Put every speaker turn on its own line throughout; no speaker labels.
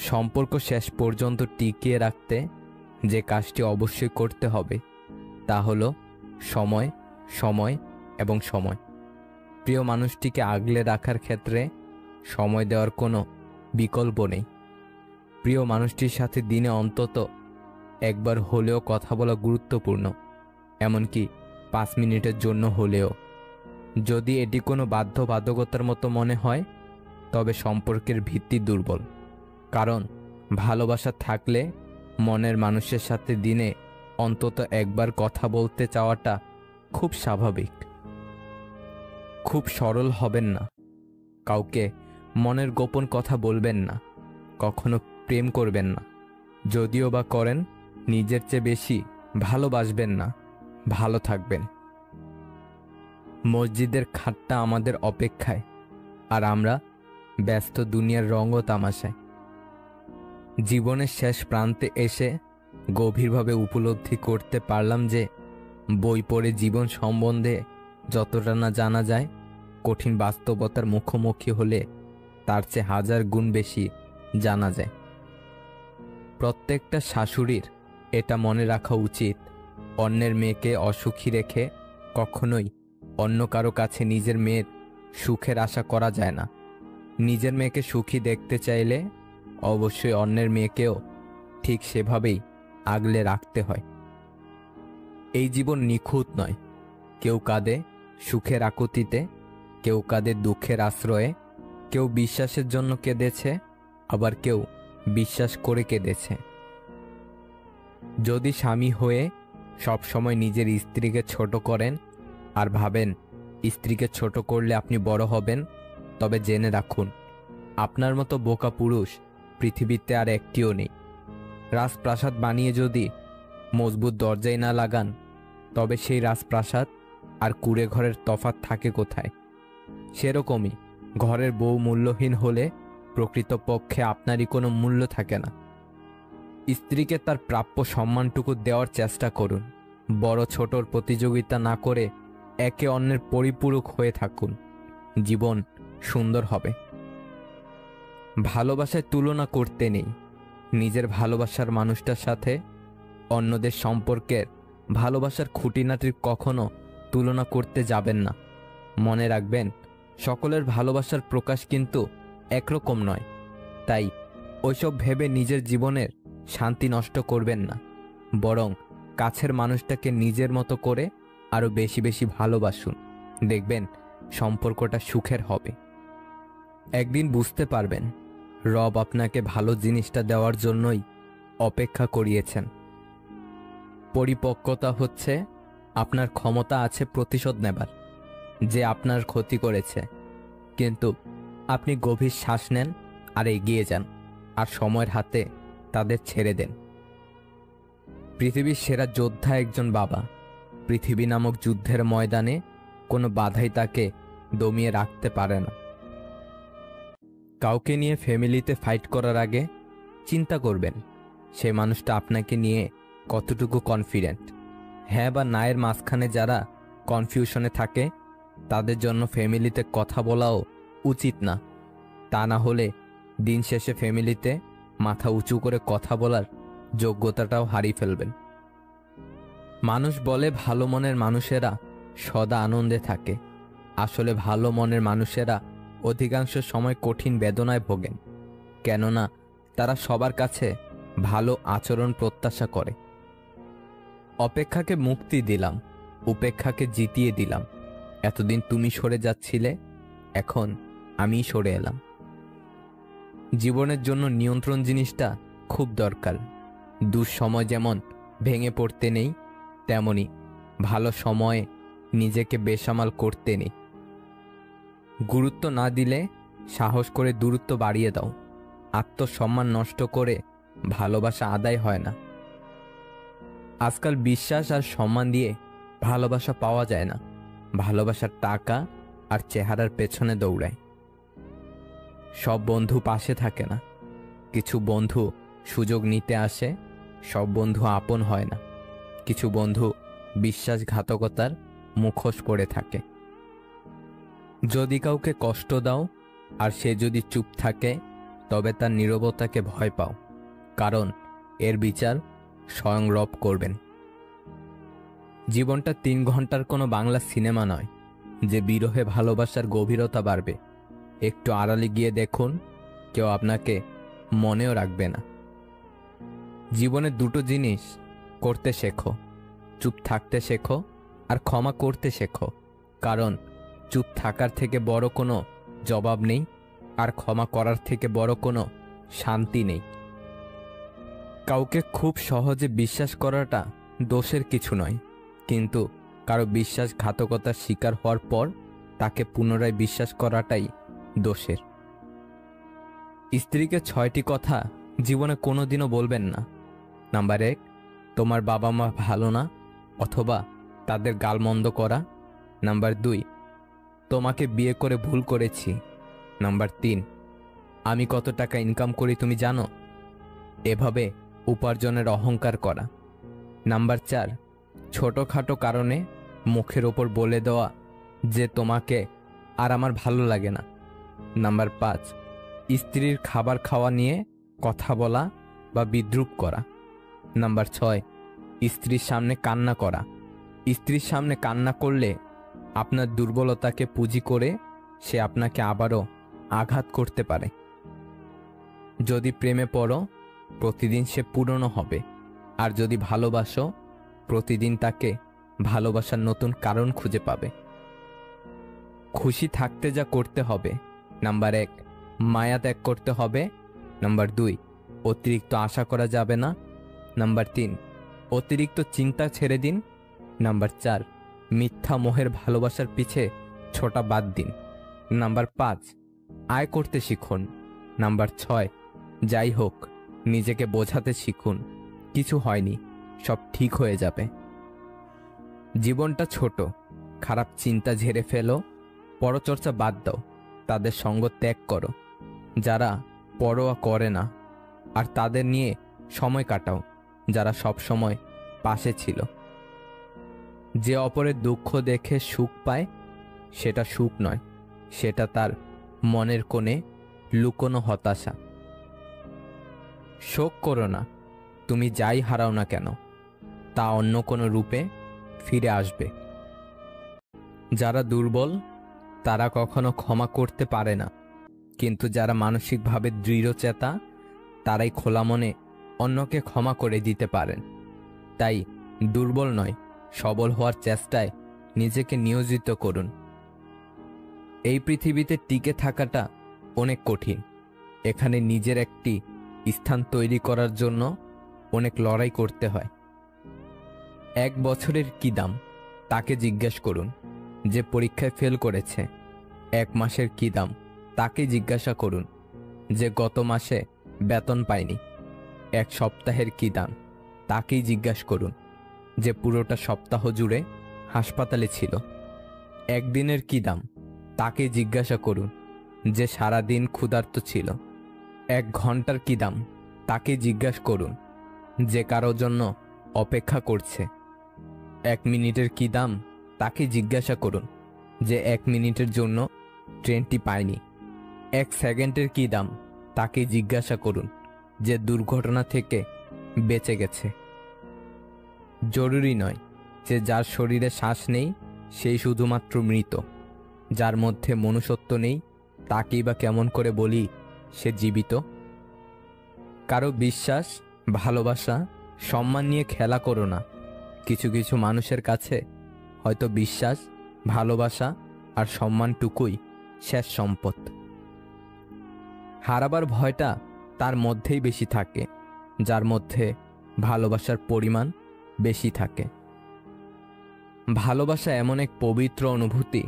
সম্পর্ক শেষ পর্যন্ত টিকিয়ে রাখতে যে কাজটি অবশ্যই করতে হবে তা হলো সময়, সময় এবং সময়। প্রিয় মানুষটিকে আগলে রাখার ক্ষেত্রে সময় দেওয়ার কোনো বিকল্প নেই। প্রিয় মানুষটির সাথে দিনে অন্তত একবার হলেও কথা বলা গুরুত্বপূর্ণ, এমনকি 5 মিনিটের জন্য হলেও। যদি এটি কোনো বাধ্যবাধকতার মতো মনে হয় তবে সম্পর্কের ভিত্তি দুর্বল। কারণ ভালোবাসা থাকলে মনের মানুষের সাথে দিনে অন্তত একবার কথা বলতে চাওয়াটা খুব স্বাভাবিক। খুব সরল হবেন না, কাউকে মনের গোপন কথা বলবেন না, কখনো প্রেম করবেন না। যদিও বা করেন, নিজের চেয়ে বেশি ভালোবাসবেন না, ভালো থাকবেন। মসজিদের খাটটা আমাদের অপেক্ষায়, আর আমরা ব্যস্ত দুনিয়ার রঙ ও তামাশায়। জীবনের শেষ প্রান্তে এসে গভীরভাবে উপলব্ধি করতে পারলাম যে বই পড়ে জীবন সম্বন্ধে যতটা না জানা যায়, কঠিন বাস্তবতার মুখোমুখি হলে তার চেয়ে 1000 গুণ বেশি জানা যায়। প্রত্যেকটা শাশুড়ির এটা মনে রাখা উচিত, অন্যের মেয়েকে অসুখী রেখে কখনোই অন্য কারো কাছে নিজের মেয়ের সুখের আশা করা যায় না। নিজের মেয়েকে সুখী দেখতে চাইলে অবশ্যই অন্যের মেয়েকেও ঠিক সেভাবেই আগলে রাখতে হয়। এই জীবন নিখুঁত নয়। কেউ কাঁদে সুখের আকুতিতে, কেউ কাঁদে দুঃখের আশ্রয়ে, কেউ বিশ্বাসের জন্য কেঁদেছে, আবার কেউ বিশ্বাস করে কেঁদেছে। যদি স্বামী হয়ে সবসময় নিজের স্ত্রীকে ছোট করেন আর ভাবেন স্ত্রীকে ছোট করলে আপনি বড় হবেন, তবে জেনে রাখুন আপনার মতো বোকা পুরুষ পৃথিবীতে আর একটিও নেই। রাজপ্রাসাদ বানিয়ে যদি মজবুত দরজায় না লাগান, তবে সেই রাজপ্রাসাদ আর কুঁড়ে ঘরের তফাৎ থাকে কোথায়? সেরকমই ঘরের বউ মূল্যহীন হলে প্রকৃতপক্ষে আপনারই কোনো মূল্য থাকে না। স্ত্রীকে তার প্রাপ্য সম্মানটুকু দেওয়ার চেষ্টা করুন। বড় ছোটর প্রতিযোগিতা না করে একে অন্যের পরিপূরক হয়ে থাকুন। জীবন সুন্দর হবে। ভালোবাসায় তুলনা করতে নেই। নিজের ভালোবাসার মানুষটার সাথে অন্যদের সম্পর্কের ভালোবাসার খুঁটিনাটির কখনো তুলনা করতে যাবেন না। মনে রাখবেন, সকলের ভালোবাসার প্রকাশ কিন্তু একরকম নয়। তাই ওইসব ভেবে নিজের জীবনের শান্তি নষ্ট করবেন না, বরং কাছের মানুষটাকে নিজের মতো করে আরো বেশি বেশি ভালোবাসুন। দেখবেন সম্পর্কটা সুখের হবে। একদিন বুঝতে পারবেন রব আপনাকে ভালো জিনিসটা দেওয়ার জন্যই অপেক্ষা করিয়েছেন। পরিপক্কতা হচ্ছে আপনার ক্ষমতা আছে প্রতিশোধ নেবার, যে আপনার ক্ষতি করেছে, কিন্তু আপনি গভীর শ্বাস নেন আর এগিয়ে যান, আর সময়ের হাতে তাদের ছেড়ে দেন। পৃথিবীর সেরা যোদ্ধা একজন বাবা। পৃথিবী নামক যুদ্ধের ময়দানে কোনো বাধাই তাকে দমিয়ে রাখতে পারে না। কাউকে নিয়ে ফ্যামিলিতে ফাইট করার আগে চিন্তা করবেন সে মানুষটা আপনাকে নিয়ে কতটুকু কনফিডেন্ট। হ্যাঁ বা না এর মাঝখানে যারা কনফিউশনে থাকে তাদের জন্য ফ্যামিলিতে কথা বলাও উচিত না। তা না হলে দিন শেষে ফ্যামিলিতে মাথা উঁচু করে কথা বলার যোগ্যতাটাও হারিয়ে ফেলবেন। মানুষ বলে ভালো মনের মানুষেরা সদা আনন্দে থাকে। আসলে ভালো মনের মানুষেরা অধিকাংশ সময় কঠিন বেদনায় ভোগেন, কেননা তারা সবার কাছে ভালো আচরণ প্রত্যাশা করে। অপেক্ষাকে মুক্তি দিলাম, উপেক্ষাকে জিতিয়ে দিলাম। এতদিন তুমি সরে যাচ্ছিলে, এখন আমি সরে এলাম। জীবনের জন্য নিয়ন্ত্রণ জিনিসটা খুব দরকার। দুঃসময় যেমন ভেঙে পড়তে নেই, তেমনি ভালো সময়ে নিজেকে বেসামাল করতে নেই। গুরুত্ব না দিলে সাহস করে দূরত্ব বাড়িয়ে দাও। আত্মসম্মান নষ্ট করে ভালোবাসা আদায় হয় না। আজকাল বিশ্বাস আর সম্মান দিয়ে ভালোবাসা পাওয়া যায় না। ভালোবাসার টাকা আর চেহারার পেছনে দৌড়ায়। সব বন্ধু পাশে থাকে না। কিছু বন্ধু সুযোগ নিতে আসে। সব বন্ধু আপন হয় না। কিছু বন্ধু বিশ্বাসঘাতকতার মুখোশ পড়ে থাকে। যদি কাউকে কষ্ট দাও আর সে যদি চুপ থাকে, তবে তার নীরবতাকে ভয় পাও, কারণ এর বিচার স্বয়ং রব করবেন। জীবনটা 3 ঘন্টার কোনো বাংলা সিনেমা নয় যে বিরহে ভালোবাসার গভীরতা বাড়বে। একটু আড়ালে গিয়ে দেখুন, কেউ আপনাকে মনেও রাখবে না। জীবনে 2টো জিনিস করতে শেখো, চুপ থাকতে শেখো আর ক্ষমা করতে শেখো, কারণ চুপ থাকার থেকে বড় কোনো জবাব নেই, আর ক্ষমা করার থেকে বড় কোনো শান্তি নেই। কাউকে খুব সহজে বিশ্বাস করাটা দোষের কিছু নয়, কিন্তু কারো বিশ্বাসঘাতকতার শিকার হওয়ার পর তাকে পুনরায় বিশ্বাস করাটাই দোষের। স্ত্রীকে 6টি কথা জীবনে কোনোদিনও বলবেন না। নাম্বার 1, তোমার বাবা মা ভালো না অথবা তাদের গালমন্দ করা। নাম্বার 2, তোমাকে বিয়ে করে ভুল করেছি। নাম্বার 3, আমি কত টাকা ইনকাম করি তুমি জানো? এভাবে উপার্জনের অহংকার করা। নাম্বার 4, ছোটোখাটো কারণে মুখের ওপর বলে দেওয়া যে তোমাকে আর আমার ভালো লাগে না। নাম্বার 5, স্ত্রীর খাবার খাওয়া নিয়ে কথা বলা বা বিদ্রূপ করা। নাম্বার 6, স্ত্রীর সামনে কান্না করা। স্ত্রীর সামনে কান্না করলে আপনার দুর্বলতাকে পুঁজি করে সে আপনাকে আবারও আঘাত করতে পারে। যদি প্রেমে পড়ো, প্রতিদিন সে পুরনো হবে, আর যদি ভালোবাসো, প্রতিদিন তাকে ভালোবাসার নতুন কারণ খুঁজে পাবে। খুশি থাকতে যা করতে হবে: নাম্বার 1, মায়া ত্যাগ করতে হবে। নাম্বার 2, অতিরিক্ত আশা করা যাবে না। নাম্বার 3, অতিরিক্ত চিন্তা ছেড়ে দিন। নাম্বার 4, মিথ্যা মোহের ভালোবাসার পিছে ছোটা বাদ দিন। নাম্বার 5, আয় করতে শিখুন। নাম্বার 6, যাই হোক নিজেকে বোঝাতে শিখুন, কিছু হয়নি, সব ঠিক হয়ে যাবে। জীবনটা ছোট, খারাপ চিন্তা ঝেড়ে ফেলো, পরচর্চা বাদ দাও, তাদের সঙ্গ ত্যাগ করো যারা পরোয়া করে না, আর তাদের নিয়ে সময় কাটাও যারা সব সময় পাশে ছিল। যে অপরের দুঃখ দেখে সুখ পায় সেটা সুখ নয়, সেটা তার মনের কোণে লুকোনো হতাশা। শোক করো না, তুমি যাই হারাও না কেন তা অন্য কোনো রূপে ফিরে আসবে। যারা দুর্বল তারা কখনো ক্ষমা করতে পারে না, কিন্তু যারা মানসিকভাবে দৃঢ়চেতা তারাই খোলা মনে অন্যকে ক্ষমা করে দিতে পারেন। তাই দুর্বল নয়, সবল হওয়ার চেষ্টায় নিজেকে নিয়োজিত করুন। এই পৃথিবীতে টিকে থাকাটা অনেক কঠিন। এখানে নিজের একটি স্থান তৈরি করার জন্য অনেক লড়াই করতে হয়। 1 বছরের কি দাম তাকে জিজ্ঞেস করুন যে পরীক্ষায় ফেল করেছে। 1 মাসের কি দাম তাকে জিজ্ঞাসা করুন যে গত মাসে বেতন পায়নি। 1 সপ্তাহের কি দাম তাকেই জিজ্ঞাসা করুন যে পুরোটা সপ্তাহ জুড়ে হাসপাতালে ছিল। 1 দিনের কি দাম তাকে জিজ্ঞাসা করুন যে সারা দিন ক্ষুধার্ত ছিল। 1 ঘন্টার কি দাম তাকে জিজ্ঞাসা করুন যে কারো জন্য অপেক্ষা করছে। 1 মিনিটের কি দাম তাকে জিজ্ঞাসা করুন যে 1 মিনিটের জন্য ট্রেনটি পায়নি। 1 সেকেন্ডের কি দাম তাকে জিজ্ঞাসা করুন যে দুর্ঘটনা থেকে বেঁচে গেছে। জরুরি নয় যে যার শরীরে শ্বাস নেই সেই শুধুমাত্র মৃত। যার মধ্যে মনুষ্যত্ব নেই তাকেই বা কেমন করে বলি সে জীবিত। কারো বিশ্বাস, ভালোবাসা, সম্মান নিয়ে খেলা করো না। কিছু কিছু মানুষের কাছে হয়তো বিশ্বাস, ভালোবাসা আর সম্মানটুকুই শেষ সম্পদ। হারাবার ভয়টা তার মধ্যেই বেশি থাকে যার মধ্যে ভালোবাসার পরিমাণ বেশি থাকে। ভালোবাসা এমন এক পবিত্র অনুভূতি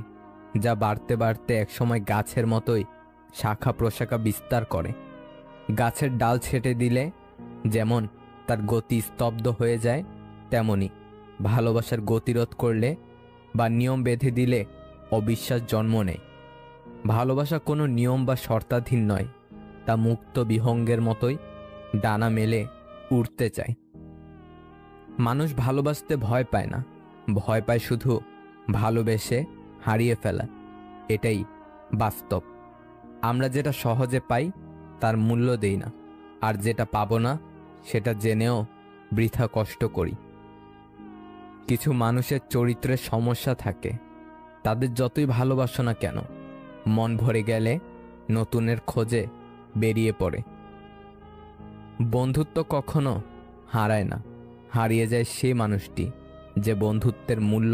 যা বাড়তে বাড়তে একসময় গাছের মতোই শাখা প্রশাখা বিস্তার করে। গাছের ডাল ছেঁটে দিলে যেমন তার গতি স্তব্ধ হয়ে যায়, তেমনি ভালোবাসার গতিরোধ করলে বা নিয়ম বেঁধে দিলে অবিশ্বাস জন্ম নেয়। ভালোবাসা কোনো নিয়ম বা শর্তাধীন নয়, তা মুক্ত বিহঙ্গের মতোই ডানা মেলে উড়তে চায়। মানুষ ভালোবাসতে ভয় পায় না, ভয় পায় শুধু ভালোবেসে হারিয়ে ফেলা। এটাই বাস্তব। আমরা যেটা সহজে পাই তার মূল্য দেই না, আর যেটা পাবো না সেটা জেনেও বৃথা কষ্ট করি। কিছু মানুষের চরিত্রের সমস্যা থাকে, তাদের যতই ভালোবাসো না কেন, মন ভরে গেলে নতুনের খোঁজে বেরিয়ে পড়ে। বন্ধুত্ব কখনো হারায় না, হারিয়ে যায় সেই মানুষটি যে বন্ধুত্বের মূল্য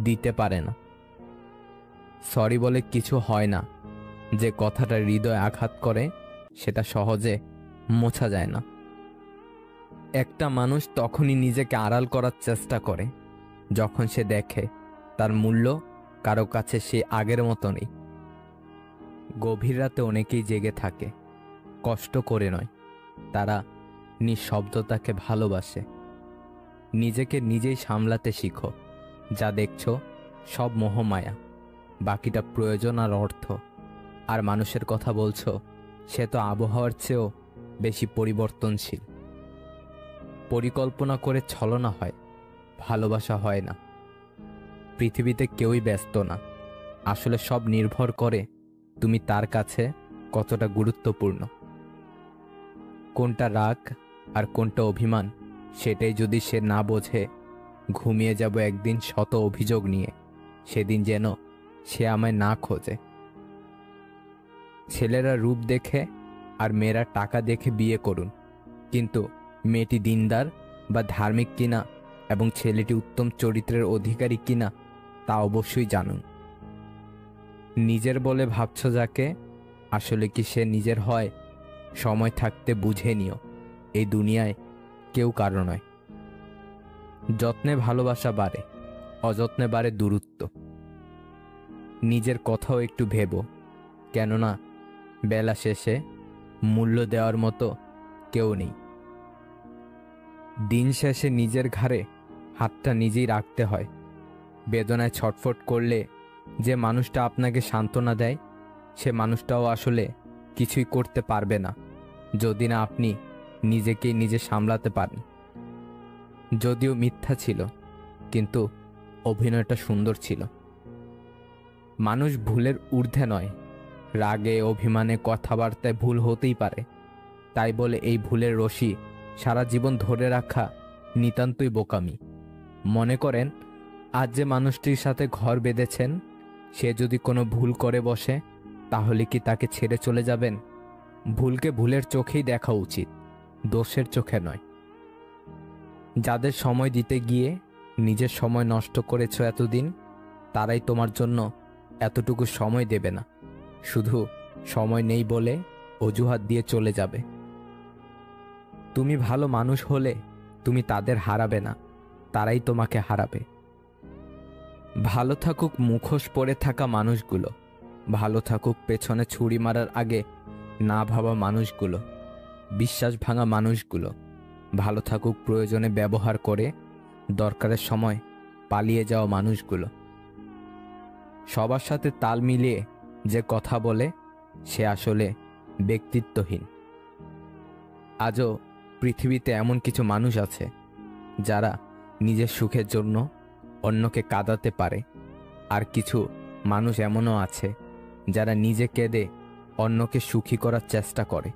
দিতে পারে না। সরি বলে কিছু হয় না, যে কথাটা হৃদয়ে আঘাত করে সেটা সহজে মোছা যায় না। একটা মানুষ তখনই নিজেকে আড়াল করার চেষ্টা করে যখন সে দেখে তার মূল্য কারো কাছে সে আগের মতো নেই। গভীর রাতে অনেকেই জেগে থাকে, কষ্ট করে নয়, তারা নিঃশব্দতাকে ভালোবাসে। নিজেকে নিজেই সামলাতে শিখো। যা দেখছো সব মোহমায়া, বাকিটা প্রয়োজন আর অর্থ। আর মানুষের কথা বলছো, সে তো আবহাওয়ার চেয়েও বেশি পরিবর্তনশীল। পরিকল্পনা করে ছলনা হয়, ভালোবাসা হয় না। পৃথিবীতে কেউই ব্যস্ত না, আসলে সব নির্ভর করে তুমি তার কাছে কতটা গুরুত্বপূর্ণ। কোনটা রাগ আর কোনটা অভিমান সেটাই যদি সে না বোঝে, ঘুমিয়ে যাব একদিন শত অভিযোগ নিয়ে, সেদিন যেন সে আমায় না খোঁজে। ছেলেরা রূপ দেখে আর মেয়েরা টাকা দেখে বিয়ে করুন, কিন্তু মেয়েটি দিনদার বা ধার্মিক কিনা এবং ছেলেটি উত্তম চরিত্রের অধিকারী কিনা তা অবশ্যই জানুন। নিজের বলে ভাবছ যাকে, আসলে কি সে নিজের হয়? সময় থাকতে বুঝে নিও, এই দুনিয়ায় কেউ কারো নয়। যত্নে ভালোবাসা বাড়ে, অযত্নে বাড়ে দূরত্ব। নিজের কথাও একটু ভেবো, কেননা বেলা শেষে মূল্য দেওয়ার মতো কেউ নেই। দিন শেষে নিজের ঘাড়ে হাতটা নিজেই রাখতে হয়। বেদনায় ছটফট করলে যে মানুষটা আপনাকে সান্ত্বনা দেয়, সে মানুষটাও আসলে কিছুই করতে পারবে না যদি না আপনি নিজেকেই নিজে সামলাতে পারেন। যদিও মিথ্যা ছিল, কিন্তু অভিনয়টা সুন্দর ছিল। মানুষ ভুলের ঊর্ধ্বে নয়, রাগে অভিমানে কথাবার্তায় ভুল হতেই পারে, তাই বলে এই ভুলের রশি সারা জীবন ধরে রাখা নিতান্তই বোকামি। মনে করেন, আজ যে মানুষটির সাথে ঘর বেঁধেছেন, সে যদি কোনো ভুল করে বসে, তাহলে কি তাকে ছেড়ে চলে যাবেন? ভুলকে ভুলের চোখেই দেখা উচিত, দোষের চোখে নয়। যাদের সময় দিতে গিয়ে নিজের সময় নষ্ট করেছ এতদিন, তারাই তোমার জন্য এতটুকু সময় দেবে না, শুধু সময় নেই বলে অজুহাত দিয়ে চলে যাবে। তুমি ভালো মানুষ হলে তুমি তাদের হারাবে না, তারাই তোমাকে হারাবে। ভালো থাকুক মুখোশ পরে থাকা মানুষগুলো, ভালো থাকুক পেছনে ছুরি মারার আগে না ভাবা মানুষগুলো, বিশ্বাস ভাঙা মানুষগুলো, ভালো থাকুক প্রয়োজনে ব্যবহার করে দরকারের সময় পালিয়ে যাওয়া মানুষগুলো। সবার সাথে তাল মিলিয়ে যে কথা বলে, সে আসলে ব্যক্তিত্বহীন। আজও পৃথিবীতে এমন কিছু মানুষ আছে যারা নিজের সুখের জন্য অন্যকে কাঁদাতে পারে, আর কিছু মানুষ এমনও আছে যারা নিজে কেঁদে অন্যকে সুখী করার চেষ্টা করে।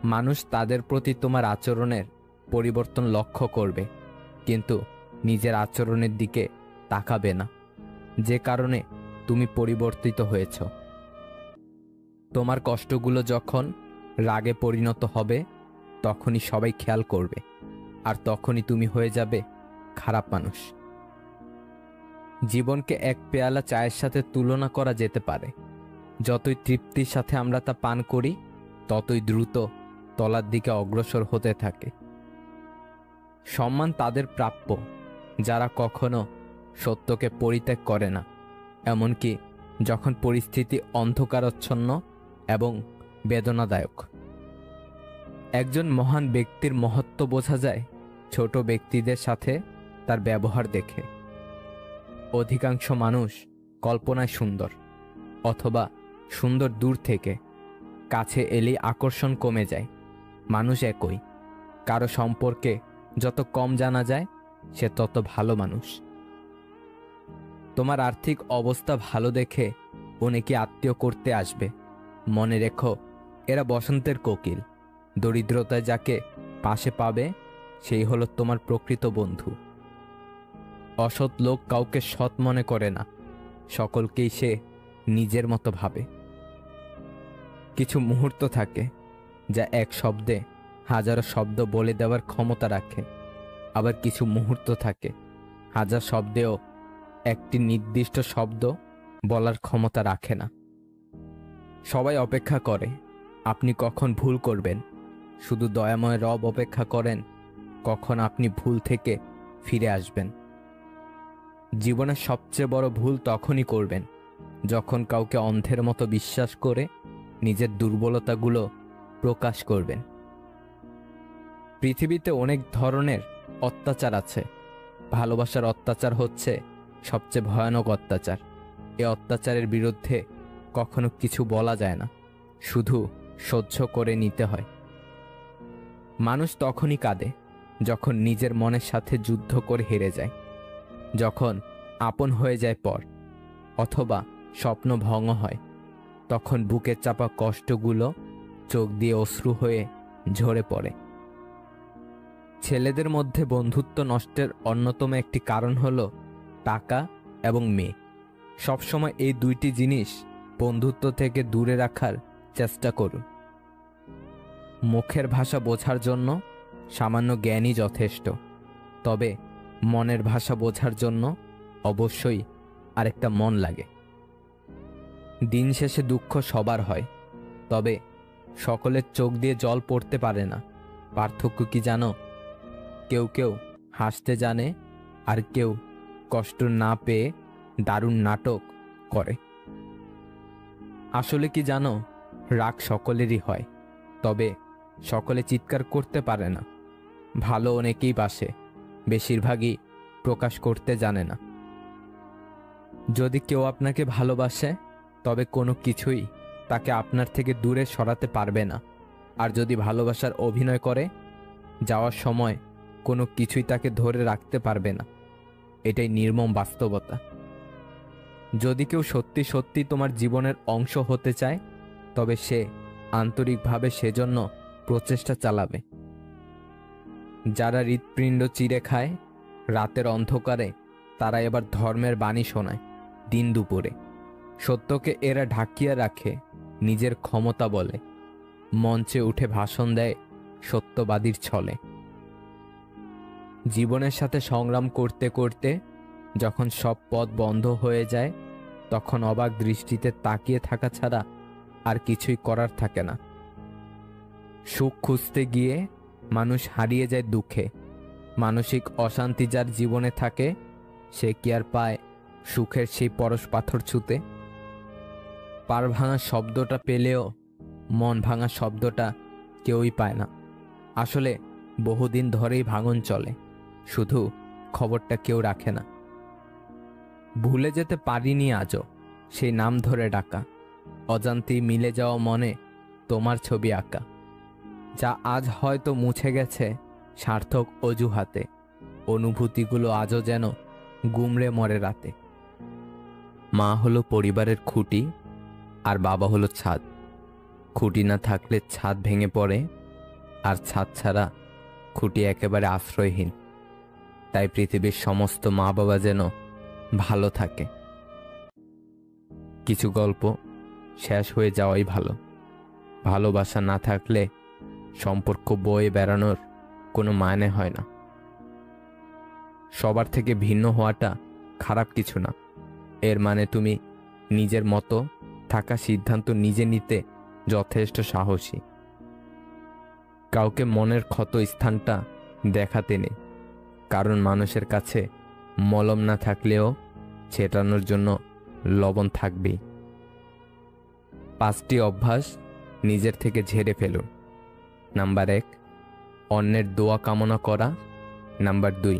মানুষ তাদের প্রতি তোমার আচরণের পরিবর্তন লক্ষ্য করবে, কিন্তু নিজের আচরণের দিকে তাকাবে না, যে কারণে তুমি পরিবর্তিত হয়েছ। তোমার কষ্টগুলো যখন রাগে পরিণত হবে, তখনই সবাই খেয়াল করবে, আর তখনই তুমি হয়ে যাবে খারাপ মানুষ। জীবনকে এক পেয়ালা চায়ের সাথে তুলনা করা যেতে পারে। যতই তৃপ্তির সাথে আমরা তা পান করি, ততই দ্রুত তলার দিকে অগ্রসর হতে থাকে। সম্মান তাদের প্রাপ্য যারা কখনো সত্যকে পরিত্যাগ করে না, এমনকি যখন পরিস্থিতি অন্ধকারাচ্ছন্ন এবং বেদনাদায়ক। একজন মহান ব্যক্তির মহত্ব বোঝা যায় ছোট ব্যক্তিদের সাথে তার ব্যবহার দেখে। অধিকাংশ মানুষ কল্পনায় সুন্দর, অথবা সুন্দর দূর থেকে, কাছে এলেই আকর্ষণ কমে যায়। মানুষ একই, কারো সম্পর্কে যত কম জানা যায়, সে তত ভালো মানুষ। তোমার আর্থিক অবস্থা ভালো দেখে অনেকে আত্মীয় করতে আসবে, মনে রেখো এরা বসন্তের কোকিল। দরিদ্রতায় যাকে পাশে পাবে সেই হলো তোমার প্রকৃত বন্ধু। অসৎ লোক কাউকে সৎ মনে করে না, সকলকেই সে নিজের মতো ভাবে। কিছু মুহূর্ত থাকে যা এক শব্দে হাজারো শব্দ বলে দেওয়ার ক্ষমতা রাখে, আবার কিছু মুহূর্ত থাকে হাজার শব্দেও একটি নির্দিষ্ট শব্দ বলার ক্ষমতা রাখে না। সবাই অপেক্ষা করে আপনি কখন ভুল করবেন, শুধু দয়াময় রব অপেক্ষা করেন কখন আপনি ভুল থেকে ফিরে আসবেন। জীবনের সবচেয়ে বড় ভুল তখনই করবেন যখন কাউকে অন্ধের মতো বিশ্বাস করে নিজের দুর্বলতাগুলো প্রকাশ করবেন। পৃথিবীতে অনেক ধরনের অত্যাচার আছে, ভালোবাসার অত্যাচার হচ্ছে সবচেয়ে ভয়ানক অত্যাচার। এ অত্যাচারের বিরুদ্ধে কখনো কিছু বলা যায় না, শুধু সহ্য করে নিতে হয়। মানুষ তখনই কাঁদে যখন নিজের মনের সাথে যুদ্ধ করে হেরে যায়, যখন আপন হয়ে যায় পর, অথবা স্বপ্ন ভঙ্গ হয়। তখন বুকের চাপা কষ্টগুলো চোখ দিয়ে অশ্রু হয়ে ঝরে পড়ে। ছেলেদের মধ্যে বন্ধুত্ব নষ্টের অন্যতম একটি কারণ হলো টাকা এবং মেয়ে। সবসময় এই দুইটি জিনিস বন্ধুত্ব থেকে দূরে রাখার চেষ্টা করুন। মুখের ভাষা বোঝার জন্য সামান্য জ্ঞানই যথেষ্ট, তবে মনের ভাষা বোঝার জন্য অবশ্যই আরেকটা মন লাগে। দিন শেষে দুঃখ সবার হয়, তবে সকলের চোখ দিয়ে জল পড়তে পারে না। পার্থক্য কি জানো? কেউ কেউ হাসতে জানে, আর কেউ কষ্ট না পেয়ে দারুণ নাটক করে। আসলে কি জানো, রাগ সকলেরই হয়, তবে সকলে চিৎকার করতে পারে না। ভালো অনেকেই বাসে, বেশিরভাগই প্রকাশ করতে জানে না। যদি কেউ আপনাকে ভালোবাসে তবে কোনো কিছুই তাকে আপনার থেকে দূরে সরাতে পারবে না। আর যদি ভালোবাসার অভিনয় করে, যাওয়ার সময় কোনো কিছুই তাকে ধরে রাখতে পারবে না। এটাই নির্মম বাস্তবতা। যদি কেউ সত্যি সত্যি তোমার জীবনের অংশ হতে চায়, তবে সে আন্তরিকভাবে সেজন্য প্রচেষ্টা চালাবে। যারা হৃৎপিণ্ড চিরে খায় রাতের অন্ধকারে, তারা এবার ধর্মের বাণী শোনায় দিন দুপুরে। সত্যকে এরা ঢাকিয়ে রাখে নিজের ক্ষমতা বলে, মঞ্চে উঠে ভাষণ দেয় সত্যবাদীর ছলে। জীবনের সাথে সংগ্রাম করতে করতে যখন সব পথ বন্ধ হয়ে যায়, তখন অবাক দৃষ্টিতে তাকিয়ে থাকা ছাড়া আর কিছুই করার থাকে না। সুখ খুঁজতে গিয়ে মানুষ হারিয়ে যায় দুঃখে। মানসিক অশান্তি যার জীবনে থাকে, সে কি আর পায় সুখের সেই পরশ পাথর ছুঁতে? পার ভাঙা শব্দটা পেলেও মন ভাঙা শব্দটা কেউই পায় না। আসলে বহুদিন ধরেই ভাঙন চলে, শুধু খবরটা কেউ রাখে না। ভুলে যেতে পারিনি আজও সেই নাম ধরে ডাকা, অজান্তেই মিলে যাওয়া মনে তোমার ছবি আঁকা। যা আজ হয়তো মুছে গেছে সার্থক অজুহাতে, অনুভূতিগুলো আজও যেন গুমড়ে মরে রাতে। মা হলো পরিবারের খুঁটি, আর বাবা হলো ছাদ। খুঁটি না থাকলে ছাদ ভেঙে পড়ে, আর ছাদ ছাড়া খুঁটি একেবারে আশ্রয়হীন। তাই পৃথিবীর সমস্ত মা বাবা যেন ভালো থাকে। কিছু গল্প শেষ হয়ে যাওয়াই ভালো। ভালোবাসা না থাকলে সম্পর্ক বয়ে বেড়ানোর কোনো মানে হয় না। সবার থেকে ভিন্ন হওয়াটা খারাপ কিছু না, এর মানে তুমি নিজের মতো থাকা সিদ্ধান্ত নিজে নিতে যথেষ্ট সাহসী। কাউকে মনের ক্ষত স্থানটা দেখাতে নেই, কারণ মানুষের কাছে মলম না থাকলেও ছেটানোর জন্য লবণ থাকবেই। 5টি অভ্যাস নিজের থেকে ঝেড়ে ফেলুন। নাম্বার 1, অন্যের দোয়া কামনা করা। নাম্বার 2,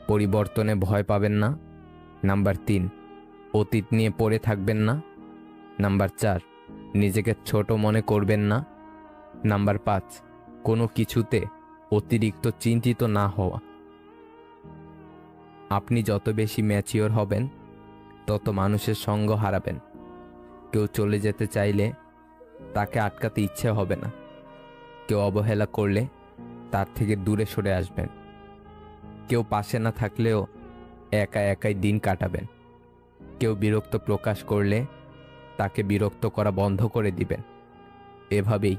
পরিবর্তনে ভয় পাবেন না। নাম্বার 3, অতীত নিয়ে পড়ে থাকবেন না। নাম্বার 4, নিজেকে ছোট মনে করবেন না। নাম্বার 5, কোনো কিছুতে অতিরিক্ত চিন্তিত না হওয়া। আপনি যত বেশি ম্যাচিওর হবেন, তত মানুষের সঙ্গ হারাবেন। কেউ চলে যেতে চাইলে তাকে আটকাতে ইচ্ছে হবে না। কেউ অবহেলা করলে তার থেকে দূরে সরে আসবেন। কেউ পাশে না থাকলেও একা একাই দিন কাটাবেন। কেউ বিরক্ত প্রকাশ করলে তাকে বিরক্ত করা বন্ধ করে দিবেন। এভাবেই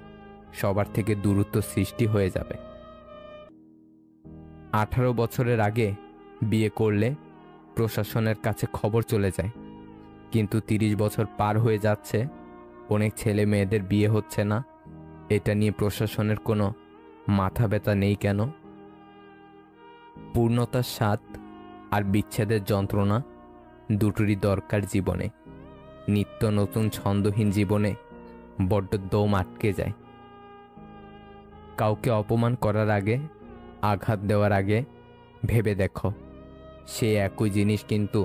সবার থেকে দূরত্ব সৃষ্টি হয়ে যাবে। 18 বছরের আগে বিয়ে করলে প্রশাসনের কাছে খবর চলে যায়, কিন্তু 30 বছর পার হয়ে যাচ্ছে, অনেক ছেলে মেয়েদের বিয়ে হচ্ছে না। এটা নিয়ে প্রশাসনের কোনো মাথা ব্যথা নেই কেন? পূর্ণতার স্বাদ আর বিচ্ছেদের যন্ত্রণা দুটোরই দরকার জীবনে। নিত্য নতুন ছন্দহীন জীবনে বড্ড দম আটকে যায়। কাউকে অপমান করার আগে, আঘাত দেওয়ার আগে ভেবে দেখো, সে একই জিনিস কিন্তু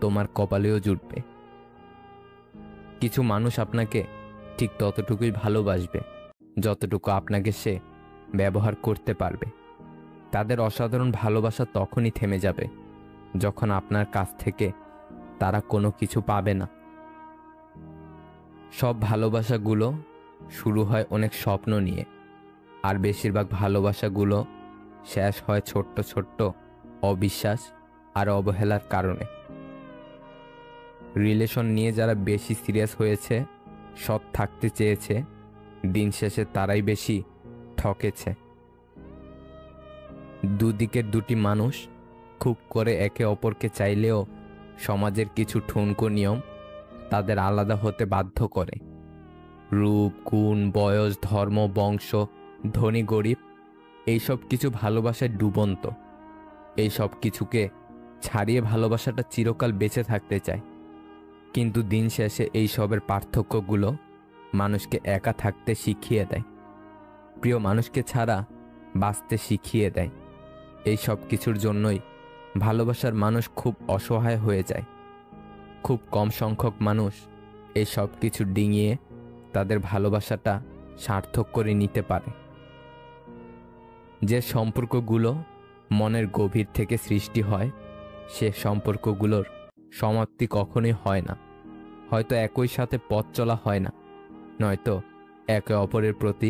তোমার কপালেও জুটবে। কিছু মানুষ আপনাকে ঠিক ততটুকুই ভালোবাসবে যতটুকু আপনাকে সে ব্যবহার করতে পারবে। তাদের অসাধারণ ভালোবাসা তখনই থেমে যাবে যখন আপনার কাছ থেকে তারা কোনো কিছু পাবে না। সব ভালোবাসাগুলো শুরু হয় অনেক স্বপ্ন নিয়ে, আর বেশিরভাগ ভালোবাসাগুলো শেষ হয় ছোট্ট ছোট্ট অবিশ্বাস আর অবহেলার কারণে। রিলেশন নিয়ে যারা বেশি সিরিয়াস হয়েছে, সৎ থাকতে চেয়েছে, দিন শেষে তারাই বেশি ঠকেছে। দুদিকের দুটি মানুষ খুব করে একে অপরকে চাইলেও সমাজের কিছু ঠুনকো নিয়ম তাদের আলাদা হতে বাধ্য করে। রূপ, গুণ, বয়স, ধর্ম, বংশ, ধনী গরিব, এইসব কিছু ভালোবাসায় ডুবন্ত। এই সব কিছুকে ছাড়িয়ে ভালোবাসাটা চিরকাল বেঁচে থাকতে চায়। কিন্তু দিন শেষে এই সবের পার্থক্যগুলো মানুষকে একা থাকতে শিখিয়ে দেয়, প্রিয় মানুষকে ছাড়া বাঁচতে শিখিয়ে দেয়। এই সব কিছুর জন্যই ভালোবাসার মানুষ খুব অসহায় হয়ে যায়। খুব কম সংখ্যক মানুষ এই সব কিছু ডিঙিয়ে তাদের ভালোবাসাটা সার্থক করে নিতে পারে। যে সম্পর্কগুলো মনের গভীর থেকে সৃষ্টি হয়, সে সম্পর্কগুলোর সমাপ্তি কখনোই হয় না। হয়তো একই সাথে পথ চলা হয় না, নয়তো একে অপরের প্রতি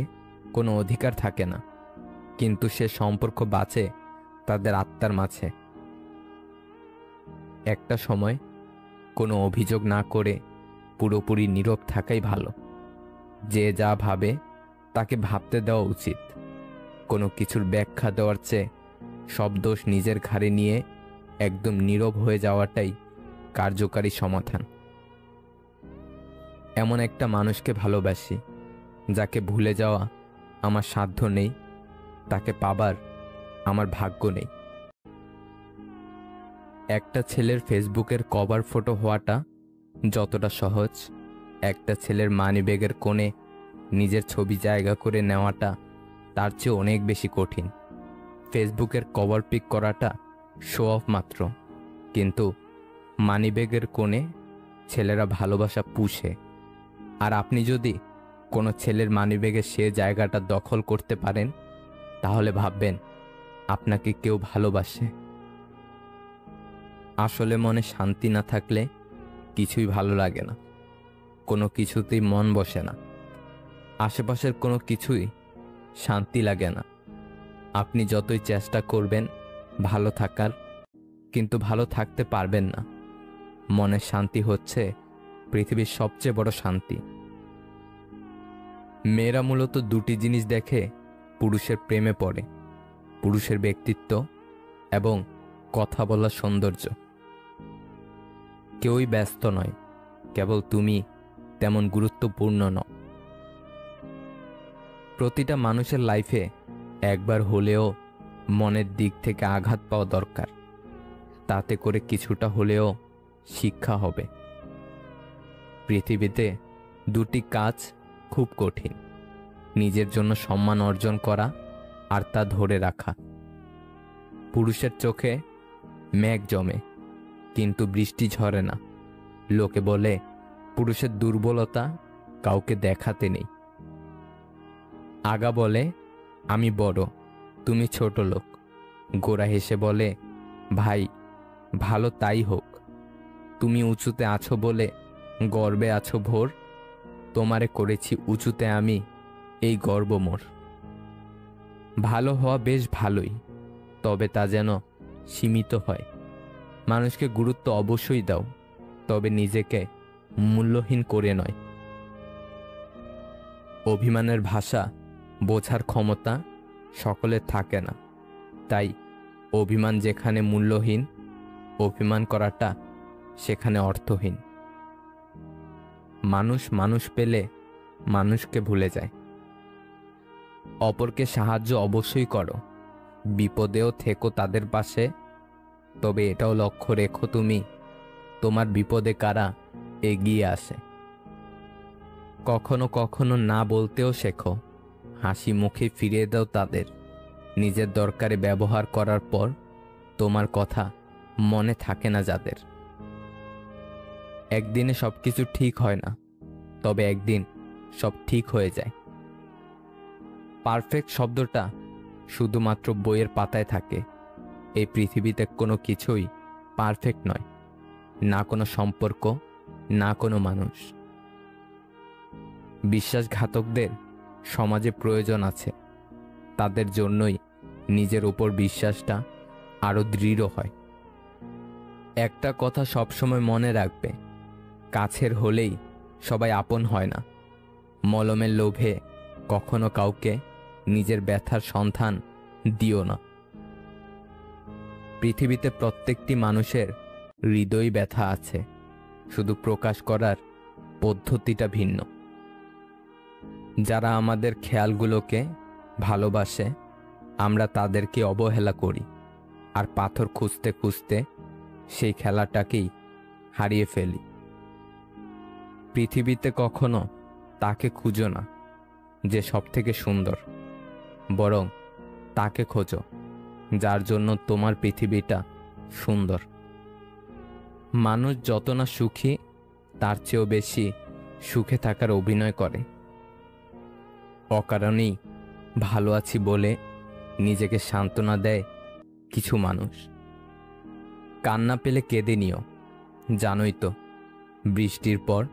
কোনো অধিকার থাকে না, কিন্তু সে সম্পর্ক বাঁচে তাদের আত্মার মাঝে। একটা সময় কোনো অভিযোগ না করে পুরোপুরি নীরব থাকাই ভালো। যে যা ভাবে তাকে ভাবতে দেওয়া উচিত। কোনো কিছুর ব্যাখ্যা দেওয়ার চেয়ে সব দোষ নিজের ঘাড়ে নিয়ে একদম নীরব হয়ে যাওয়াটাই কার্যকারী সমাধান। এমন একটা মানুষকে ভালোবাসি যাকে ভুলে যাওয়া আমার সাধ্য নেই, তাকে পাবার আমার ভাগ্য নেই। একটা ছেলের ফেসবুকের কভার ফটো হওয়াটা যতটা সহজ, একটা ছেলের মানিব্যাগের কোণে নিজের ছবি জায়গা করে নেওয়াটা তার চেয়ে অনেক বেশি কঠিন। ফেসবুকের কভার পিক করাটা শো অফ মাত্র, কিন্তু মানিব্যাগের কোণে ছেলেরা ভালোবাসা পুষে। আর আপনি যদি কোনো ছেলের মানিব্যাগে সে জায়গাটা দখল করতে পারেন, তাহলে ভাববেন আপনাকে কেউ ভালোবাসে। আসলে মনে শান্তি না থাকলে কিছুই ভালো লাগে না, কোনো কিছুতেই মন বসে না, আশেপাশের কোনো কিছুই শান্তি লাগে না। আপনি যতই চেষ্টা করবেন ভালো থাকার, কিন্তু ভালো থাকতে পারবেন না। মনের শান্তি হচ্ছে পৃথিবীর সবচেয়ে বড় শান্তি। মেয়েরা মূলত দুটি জিনিস দেখে পুরুষের প্রেমে পড়ে: পুরুষের ব্যক্তিত্ব এবং কথা বলার সৌন্দর্য। কেউই ব্যস্ত নয়, কেবল তুমি তেমন গুরুত্বপূর্ণ নও। প্রতিটা মানুষের লাইফে একবার হলেও মনের দিক থেকে আঘাত পাওয়া দরকার, তাতে করে কিছুটা হলেও শিক্ষা হবে। পৃথিবীতে দুটি কাজ খুব কঠিন: নিজের জন্য সম্মান অর্জন করা আর তা ধরে রাখা। পুরুষের চোখে মেঘ জমে কিন্তু বৃষ্টি ঝরে না। লোকে বলে পুরুষের দুর্বলতা কাউকে দেখাতে নেই। আগা বলে আমি বড়, তুমি ছোট লোক। গোরা হেসে বলে ভাই ভালো তাই হোক, তুমি উঁচুতে আছো বলে গর্বে আছো ভোর, তোমারে করেছি উঁচুতে আমি, এই গর্ব মোর। ভালো হওয়া বেশ ভালোই, তবে তা যেন সীমিত হয়। মানুষকে গুরুত্ব অবশ্যই দাও, তবে নিজেকে মূল্যহীন করে নয়। অভিমানের ভাষা বোঝার ক্ষমতা সকলের থাকে না, তাই অভিমান যেখানে মূল্যহীন, অভিমান করাটা সেখানে অর্থহীন। মানুষ মানুষ পেলে মানুষকে ভুলে যায়। অপরকে সাহায্য অবশ্যই করো, বিপদেও থেকো তাদের পাশে, তবে এটাও লক্ষ্য রেখো তুমি তোমার বিপদে কারা এগিয়ে আসে। কখনো কখনো না বলতেও শেখো, হাসি মুখে ফিরিয়ে দাও তাদের। নিজের দরকারে ব্যবহার করার পর তোমার কথা মনে থাকে না যাদের। একদিনে সবকিছু ঠিক হয় না, তবে একদিন সব ঠিক হয়ে যায়। পারফেক্ট শব্দটা শুধুমাত্র বইয়ের পাতায় থাকে। এই পৃথিবীতে কোনো কিছুই পারফেক্ট নয়, না কোনো সম্পর্ক, না কোনো মানুষ। বিশ্বাসঘাতকদের সমাজে প্রয়োজন আছে, তাদের জন্যই নিজের উপর বিশ্বাসটা আরো দৃঢ় হয়। একটা কথা সবসময় মনে রাখবে, কাছের হলেই সবাই আপন হয় না। মলমের লোভে কখনো কাউকে নিজের ব্যথার সন্ধান দিও না। পৃথিবীতে প্রত্যেকটি মানুষের হৃদয় ব্যথা আছে, শুধু প্রকাশ করার পদ্ধতিটা ভিন্ন। যারা আমাদের খেয়ালগুলোকে ভালোবাসে, আমরা তাদেরকে অবহেলা করি, আর পাথর খুঁজতে খুঁজতে সেই খেলাটাকেই হারিয়ে ফেলি। পৃথিবীতে কখনো তাকে খুঁজো না যে সবথেকে সুন্দর, বরং তাকে খোঁজো যার জন্য তোমার পৃথিবীটা সুন্দর। মানুষ যত না সুখী, তার চেয়েও বেশি সুখে থাকার অভিনয় করে। অকারণেই ভালো আছি বলে নিজেকে সান্ত্বনা দেয় কিছু মানুষ। কান্না পেলে কেঁদে নিও, জানোই তো বৃষ্টির পর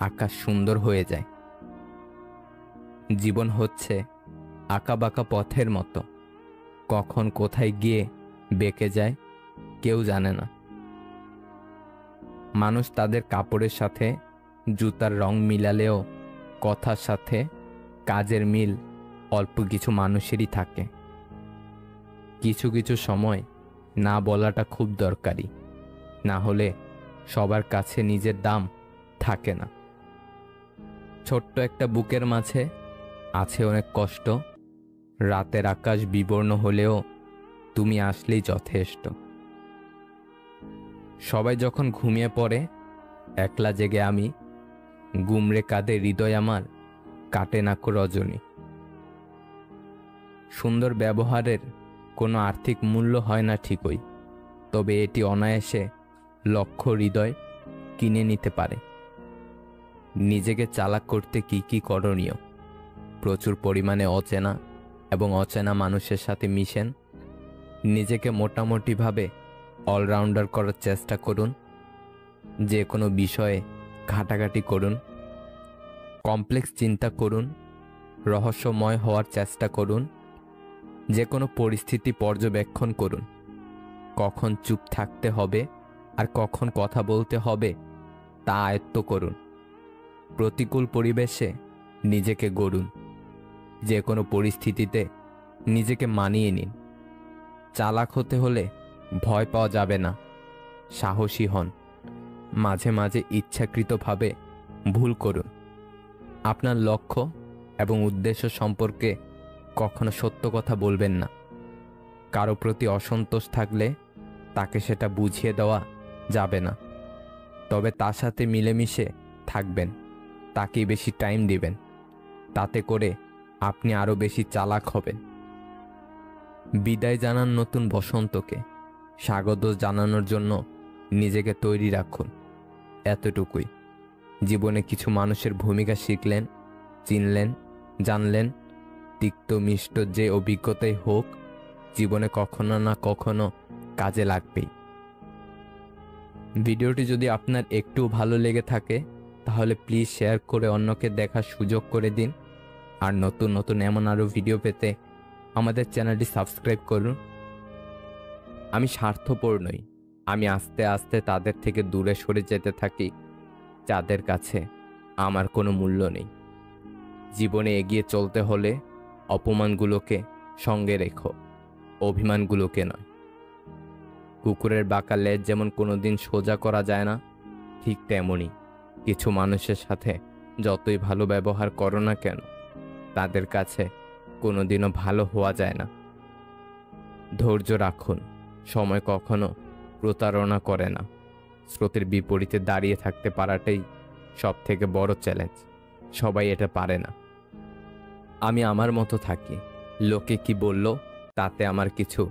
আকাশ সুন্দর হয়ে যায়। জীবন হচ্ছে আঁকাবাঁকা পথের মতো, কখন কোথায় গিয়ে বেঁকে যায় কেউ জানে না। মানুষ তাদের কাপড়ের সাথে জুতার রং মিলালেও কথার সাথে কাজের মিল অল্প কিছু মানুষেরই থাকে। কিছু কিছু সময় না বলাটা খুব দরকারি, না হলে সবার কাছে নিজের দাম থাকে না। ছোট্ট একটা বুকের মাঝে আছে অনেক কষ্ট, রাতের আকাশ বিবর্ণ হলেও তুমি আসলেই যথেষ্ট। সবাই যখন ঘুমিয়ে পড়ে, একলা জেগে আমি, গুমরে কাঁদে হৃদয় আমার, কাটে না কো রজনী। সুন্দর ব্যবহারের কোনো আর্থিক মূল্য হয় না ঠিকই, তবে এটি অনায়াসে লক্ষ হৃদয় কিনে নিতে পারে। নিজেকে চালাক করতে কি কি করণীয়? প্রচুর পরিমাণে অচেনা এবং অচেনা মানুষের সাথে মিশেন। নিজেকে মোটামুটিভাবে অলরাউন্ডার করার চেষ্টা করুন। যে কোনো বিষয়ে ঘাটাঘাটি করুন। কমপ্লেক্স চিন্তা করুন। রহস্যময় হওয়ার চেষ্টা করুন। যে কোনো পরিস্থিতি পর্যবেক্ষণ করুন। কখন চুপ থাকতে হবে আর কখন কথা বলতে হবে তা আয়ত্ত করুন। প্রতিকূল পরিবেশে নিজেকে গড়ুন। যে কোনো পরিস্থিতিতে নিজেকে মানিয়ে নিন। চালাক হতে হলে ভয় পাওয়া যাবে না, সাহসী হন। মাঝে মাঝে ইচ্ছাকৃতভাবে ভুল করুন। আপনার লক্ষ্য এবং উদ্দেশ্য সম্পর্কে কখনো সত্য কথা বলবেন না। কারো প্রতি অসন্তোষ থাকলে তাকে সেটা বুঝিয়ে দেওয়া যাবে না, তবে তার সাথে মিলেমিশে থাকবেন, তাকেই বেশি টাইম দিবেন। তাতে করে আপনি আরো বেশি চালাক হবেন। বিদায় জানান নতুন বসন্তকে, স্বাগত জানানোর জন্য নিজেকে তৈরি রাখুন। এতটুকুই। জীবনে কিছু মানুষের ভূমিকা শিখলেন, চিনলেন, জানলেন। তিক্ত মিষ্ট যে অভিজ্ঞতাই হোক, জীবনে কখনো না কখনো কাজে লাগবেই। ভিডিওটি যদি আপনার একটু ভালো লেগে থাকে তাহলে প্লিজ শেয়ার করে অন্যকে দেখার সুযোগ করে দিন। আর নতুন নতুন এমন আরও ভিডিও পেতে আমাদের চ্যানেলটি সাবস্ক্রাইব করুন। আমি স্বার্থপর নই, আমি আস্তে আস্তে তাদের থেকে দূরে সরে যেতে থাকি যাদের কাছে আমার কোনো মূল্য নেই। জীবনে এগিয়ে চলতে হলে অপমানগুলোকে সঙ্গে রেখো, অভিমানগুলোকে নয়। কুকুরের বাঁকা লেজ যেমন কোনোদিন সোজা করা যায় না, ঠিক তেমনই কিছু মানুষের সাথে যতই ভালো ব্যবহার করো না কেন, তাদের কাছে কোনোদিনও ভালো হওয়া যায় না। ধৈর্য রাখুন, সময় কখনো প্রতারণা করে না। স্রোতের বিপরীতে দাঁড়িয়ে থাকতে পারাটাই সব থেকে বড় চ্যালেঞ্জ, সবাই এটা পারে না। আমি আমার মতো থাকি, লোকে কি বলল তাতে আমার কিছু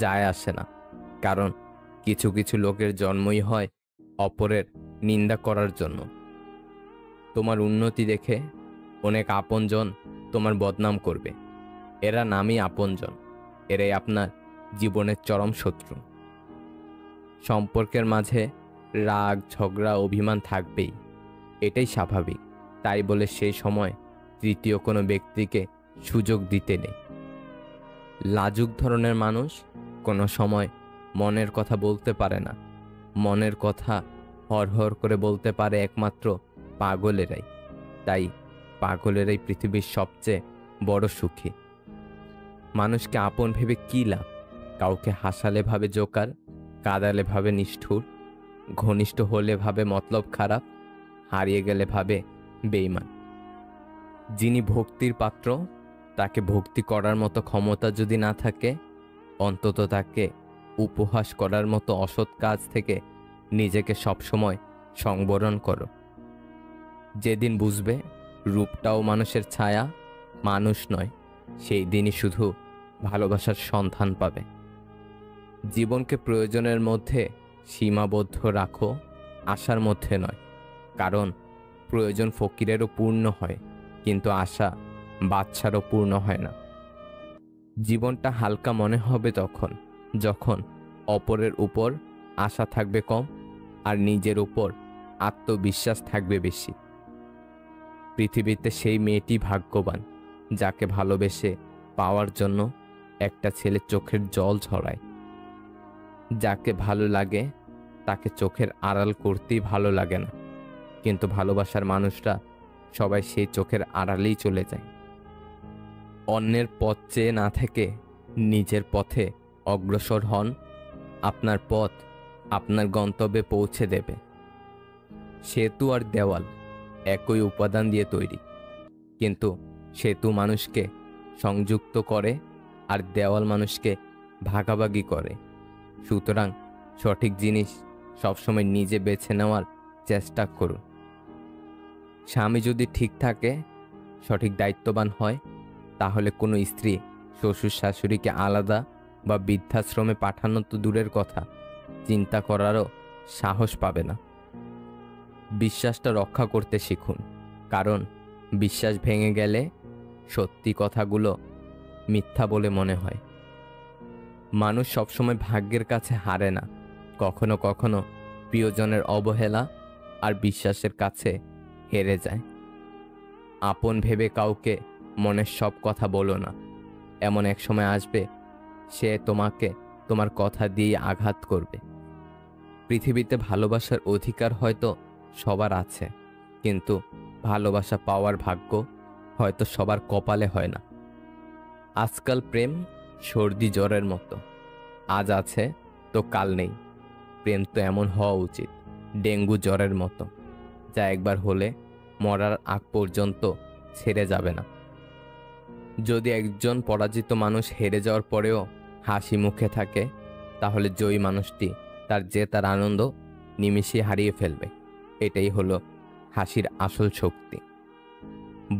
যায় আসে না, কারণ কিছু কিছু লোকের জন্মই হয় অপরের নিন্দা করার জন্য। তোমার উন্নতি দেখে অনেক আপনজন তোমার বদনাম করবে, এরা নামই আপনজন, এরাই আপনার জীবনের চরম শত্রু। সম্পর্কের মাঝে রাগ, ঝগড়া, অভিমান থাকবেই, এটাই স্বাভাবিক। তাই বলে সেই সময় তৃতীয় কোনো ব্যক্তিকে সুযোগ দিতে নেই। লাজুক ধরনের মানুষ কোনো সময় মনের কথা বলতে পারে না, মনের কথা হরহর করে বলতে পারে একমাত্র পাগলেরাই। তাই পাগলেরাই পৃথিবীর সবচেয়ে বড় সুখী। মানুষকে আপন ভেবে কী লাভ? কাউকে হাসালে ভাবে জোকার, কাঁদালে ভাবে নিষ্ঠুর, ঘনিষ্ঠ হলে ভাবে মতলব খারাপ, হারিয়ে গেলে ভাবে বেঈমান। যিনি ভক্তির পাত্র, তাকে ভক্তি করার মতো ক্ষমতা যদি না থাকে, অন্তত তাকে উপহাস করার মতো অসৎ কাজ থেকে নিজেকে সবসময় সংবরণ করো। যেদিন বুঝবে রূপটাও মানুষের ছায়া, মানুষ নয়, সেই দিনই শুধু ভালোবাসার সন্ধান পাবে। জীবনকে প্রয়োজনের মধ্যে সীমাবদ্ধ রাখো, আশার মধ্যে নয়। কারণ প্রয়োজন ফকিরেরও পূর্ণ হয়, কিন্তু আশা বাচ্চারও পূর্ণ হয় না। জীবনটা হালকা মনে হবে যখন অপরের উপর আশা থাকবে কম আর নিজের উপর আত্মবিশ্বাস থাকবে বেশি। পৃথিবীতে সেই মেয়েটি ভাগ্যবান যাকে ভালোবেসে পাওয়ার জন্য একটা ছেলে চোখের জল ঝরায়। যাকে ভালো লাগে তাকে চোখের আড়াল করতেই ভালো লাগে না, কিন্তু ভালোবাসার মানুষরা সবাই সেই চোখের আড়ালেই চলে যায়। অন্যের পথ চেয়ে না থেকে নিজের পথে অগ্রসর হন, আপনার পথ আপনার গন্তব্যে পৌঁছে দেবে। সেতু আর দেওয়াল একই উপাদান দিয়ে তৈরি, কিন্তু সেতু মানুষকে সংযুক্ত করে আর দেওয়াল মানুষকে ভাগাভাগি করে। সুতরাং সঠিক জিনিস সবসময় নিজে বেছে নেওয়ার চেষ্টা করুন। স্বামী যদি ঠিক থাকে, সঠিক দায়িত্ববান হয়, তাহলে কোনো স্ত্রী শ্বশুর শাশুড়িকে আলাদা বা বৃদ্ধাশ্রমে পাঠানো তো দূরের কথা, চিন্তা করারও সাহস পাবে না। বিশ্বাসটা রক্ষা করতে শিখুন, কারণ বিশ্বাস ভেঙে গেলে সত্যি কথাগুলো মিথ্যা বলে মনে হয়। মানুষ সবসময় ভাগ্যের কাছে হারে না, কখনো কখনো প্রিয়জনের অবহেলা আর বিশ্বাসের কাছে হেরে যায়। আপন ভেবে কাউকে মনের সব কথা বলো না, এমন এক সময় আসবে সে তোমাকে তোমার কথা দিয়ে আঘাত করবে। পৃথিবীতে ভালোবাসার অধিকার হয়তো সবার আছে, কিন্তু ভালোবাসা পাওয়ার ভাগ্য হয়তো সবার কপালে হয় না। আজকাল প্রেম সর্দি জ্বরের মতো, আজ আছে তো কাল নেই। প্রেম তো এমন হওয়া উচিত ডেঙ্গু জ্বরের মতো, যা একবার হলে মরার আগ পর্যন্ত ছেড়ে যাবে না। যদি একজন পরাজিত মানুষ হেরে যাওয়ার পরেও হাসি মুখে থাকে, তাহলে জয়ী মানুষটি তার জেতার আনন্দ নিমিষে হারিয়ে ফেলবে। এটাই হলো হাসির আসল শক্তি।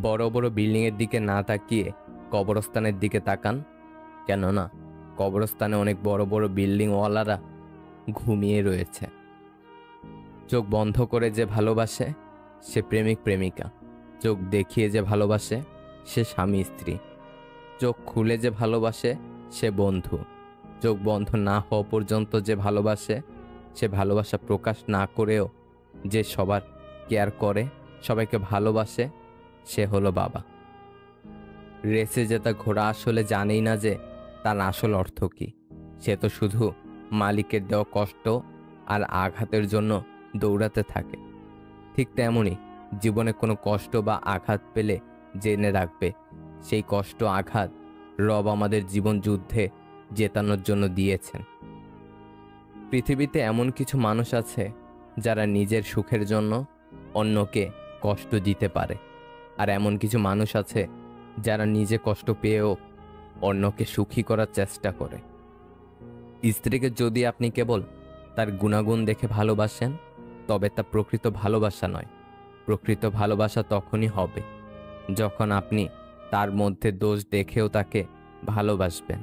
বড় বড় বিল্ডিংয়ের দিকে না তাকিয়ে কবরস্থানের দিকে তাকান, কেননা কবরস্থানে অনেক বড় বড় বিল্ডিংওয়ালারা ঘুমিয়ে রয়েছে। চোখ বন্ধ করে যে ভালোবাসে সে প্রেমিক প্রেমিকা, চোখ দেখিয়ে যে ভালোবাসে সে স্বামী স্ত্রী, চোখ খুলে যে ভালোবাসে সে বন্ধু, চোখ বন্ধ না হওয়া পর্যন্ত যে ভালোবাসে সে ভালোবাসা প্রকাশ না করেও যে সবার কেয়ার করে, সবাইকে ভালোবাসে, সে হলো বাবা। রেসে জেতা ঘোড়া আসলে জানেই না যে তার আসল অর্থ কী। সে তো শুধু মালিকের দেওয়া কষ্ট আর আঘাতের জন্য দৌড়াতে থাকে। ঠিক তেমনই জীবনে কোনো কষ্ট বা আঘাত পেলে জেনে রাখবে, সেই কষ্ট আঘাত রব আমাদের জীবন যুদ্ধে জেতানোর জন্য দিয়েছেন। পৃথিবীতে এমন কিছু মানুষ আছে যারা নিজের সুখের জন্য অন্যকে কষ্ট দিতে পারে, আর এমন কিছু মানুষ আছে যারা নিজে কষ্ট পেয়েও অন্যকে সুখী করার চেষ্টা করে। স্ত্রীকে যদি আপনি কেবল তার গুণাগুণ দেখে ভালোবাসেন, তবে তা প্রকৃত ভালোবাসা নয়। প্রকৃত ভালোবাসা তখনই হবে যখন আপনি তার মধ্যে দোষ দেখেও তাকে ভালোবাসবেন।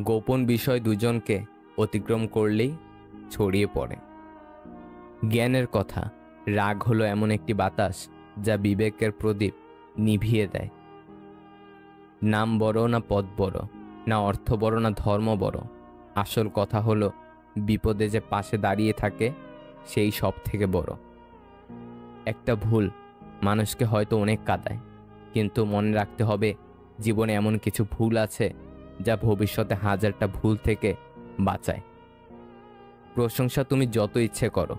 গোপন বিষয় দুজনকে অতিক্রম করলেই ছড়িয়ে পড়ে। জ্ঞানের কথা, রাগ হলো এমন একটি বাতাস যা বিবেকের প্রদীপ নিভিয়ে দেয়। নাম বড় না পদ বড়, না অর্থ বড় না ধর্ম বড়, আসল কথা হলো বিপদে যে পাশে দাঁড়িয়ে থাকে সেই সব থেকে বড়। একটা ভুল মানুষকে হয়তো অনেক কাঁদায়, কিন্তু মনে রাখতে হবে জীবনে এমন কিছু ভুল আছে যা ভবিষ্যতে হাজারটা ভুল থেকে বাঁচায়। প্রশংসা তুমি যত ইচ্ছে করো,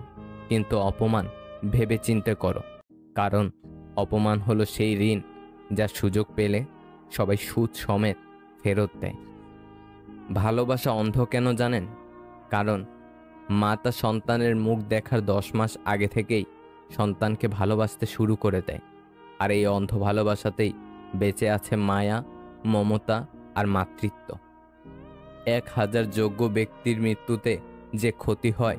কিন্তু অপমান ভেবে চিন্তে করো, কারণ অপমান হলো সেই ঋণ যা সুযোগ পেলে সবাই সুদ সমেত ফেরত দেয়। ভালোবাসা অন্ধ কেন জানেন? কারণ মা তার সন্তানের মুখ দেখার 10 মাস আগে থেকেই সন্তানকে ভালোবাসতে শুরু করে দেয়, আর এই অন্ধ ভালোবাসাতেই বেঁচে আছে মায়া, মমতা আর মাতৃত্ব। 1000 যোগ্য ব্যক্তির মৃত্যুতে যে ক্ষতি হয়,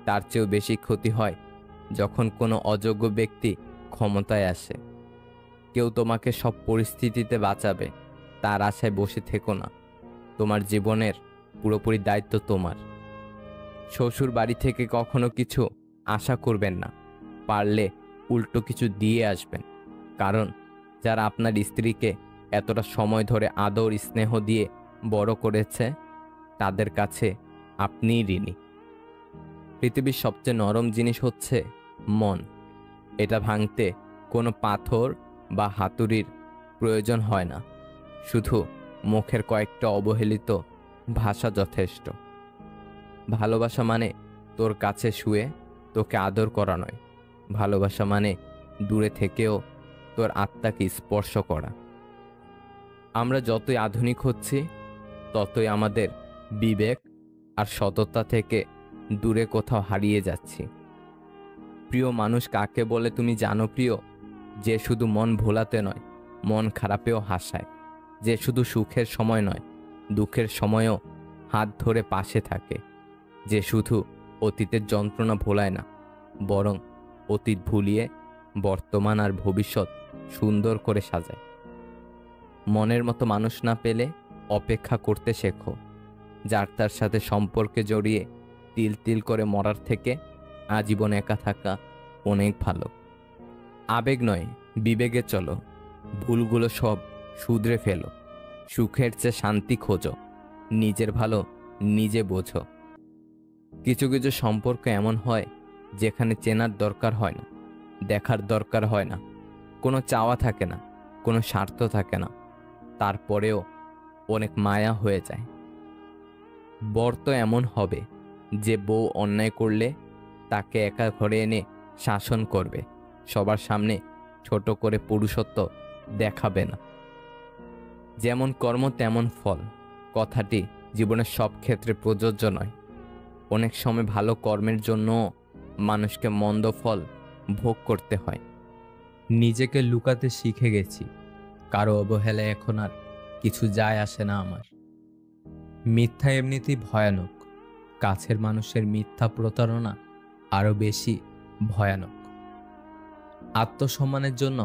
তার চেয়েও বেশি ক্ষতি হয় যখন কোনো অযোগ্য ব্যক্তি ক্ষমতায় আসে। কেউ তোমাকে সব পরিস্থিতিতে বাঁচাবে তার আশায় বসে থেকো না। তোমার জীবনের পুরোপুরি দায়িত্ব তোমার। শ্বশুর বাড়ি থেকে কখনো কিছু আশা করবেন না, পারলে উল্টো কিছু দিয়ে আসবেন, কারণ যারা আপনার স্ত্রীকে এতটা সময় ধরে আদর স্নেহ দিয়ে বড় করেছে, তাদের কাছে আপনিই ঋণী। পৃথিবীর সবচেয়ে নরম জিনিস হচ্ছে মন। এটা ভাঙতে কোনো পাথর বা হাতুড়ির প্রয়োজন হয় না, শুধু মুখের কয়েকটা অবহেলিত ভাষা যথেষ্ট। ভালোবাসা মানে তোর কাছে শুয়ে তোকে আদর করা নয়। ভালোবাসা মানে দূরে থেকেও তোর আত্মাকে স্পর্শ করা। আমরা যতই আধুনিক হচ্ছি, ততই আমাদের বিবেক আর সততা থেকে দূরে কোথাও হারিয়ে যাচ্ছি। প্রিয় মানুষ কাকে বলে তুমি জানো প্রিয়? যে শুধু মন ভোলাতে নয়, মন খারাপেও হাসায়। যে শুধু সুখের সময় নয়, দুঃখের সময়ও হাত ধরে পাশে থাকে। যে শুধু অতীতের যন্ত্রণা ভোলায় না, বরং অতীত ভুলিয়ে বর্তমান আর ভবিষ্যৎ সুন্দর করে সাজায়। মনের মতো মানুষ না পেলে অপেক্ষা করতে শেখো। যার তার সাথে সম্পর্কে জড়িয়ে তিল তিল করে মরার থেকে আজীবন একা থাকা অনেক ভালো। আবেগ নয়, বিবেকে চলো। ভুলগুলো সব শুধরে ফেলো। সুখের চেয়ে শান্তি খোঁজো। নিজের ভালো নিজে বোঝো। কিছু কিছু সম্পর্ক এমন হয় যেখানে চেনার দরকার হয় না, দেখার দরকার হয় না, কোনো চাওয়া থাকে না, কোনো স্বার্থ থাকে না, তারপরেও অনেক মায়া হয়ে যায়। বর তো এমন হবে যে বউ অন্যায় করলে তাকে একা ঘরে এনে শাসন করবে, সবার সামনে ছোট করে পুরুষত্ব দেখাবে না। যেমন কর্ম তেমন ফল কথাটি জীবনের সব ক্ষেত্রে প্রযোজ্য নয়। অনেক সময় ভালো কর্মের জন্য মানুষকে মন্দ ফল ভোগ করতে হয়। নিজেকে লুকাতে শিখে গেছি, কারো অবহেলায় এখন আর কিছু যায় আসে না আমার। মিথ্যা এমনিতেই ভয়ানক, কাছের মানুষের মিথ্যা প্রতারণা আরো বেশি ভয়ানক। আত্মসম্মানের জন্য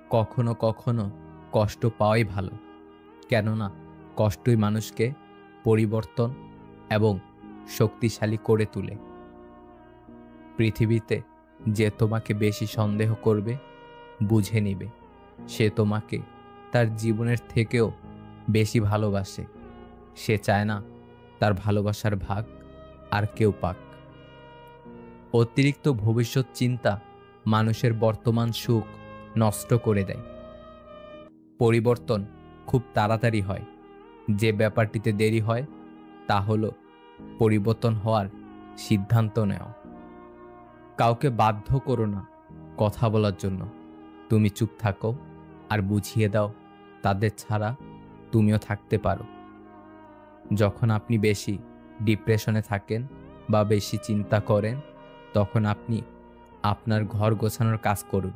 কখনো কখনো কষ্ট পাওয়াই ভালো, কেননা কষ্টই মানুষকে পরিবর্তন এবং শক্তিশালী করে তোলে। পৃথিবীতে যে তোমাকে বেশি সন্দেহ করবে, বুঝে নিবে সে তোমাকে তার জীবনের থেকেও বেশি ভালোবাসে। সে চায় না তার ভালোবাসার ভাগ আর কেউ পাক। অতিরিক্ত ভবিষ্যৎ চিন্তা মানুষের বর্তমান সুখ নষ্ট করে দেয়। পরিবর্তন খুব তাড়াতাড়ি হয়, যে ব্যাপারটিতে দেরি হয় তা হলো পরিবর্তন হওয়ার সিদ্ধান্ত নেওয়া। কাউকে বাধ্য করো না কথা বলার জন্য, তুমি চুপ থাকো আর বুঝিয়ে দাও তাদের ছাড়া তুমিও থাকতে পারো। যখন আপনি বেশি ডিপ্রেশনে থাকেন বা বেশি চিন্তা করেন, তখন আপনি আপনার ঘর গোছানোর কাজ করুন।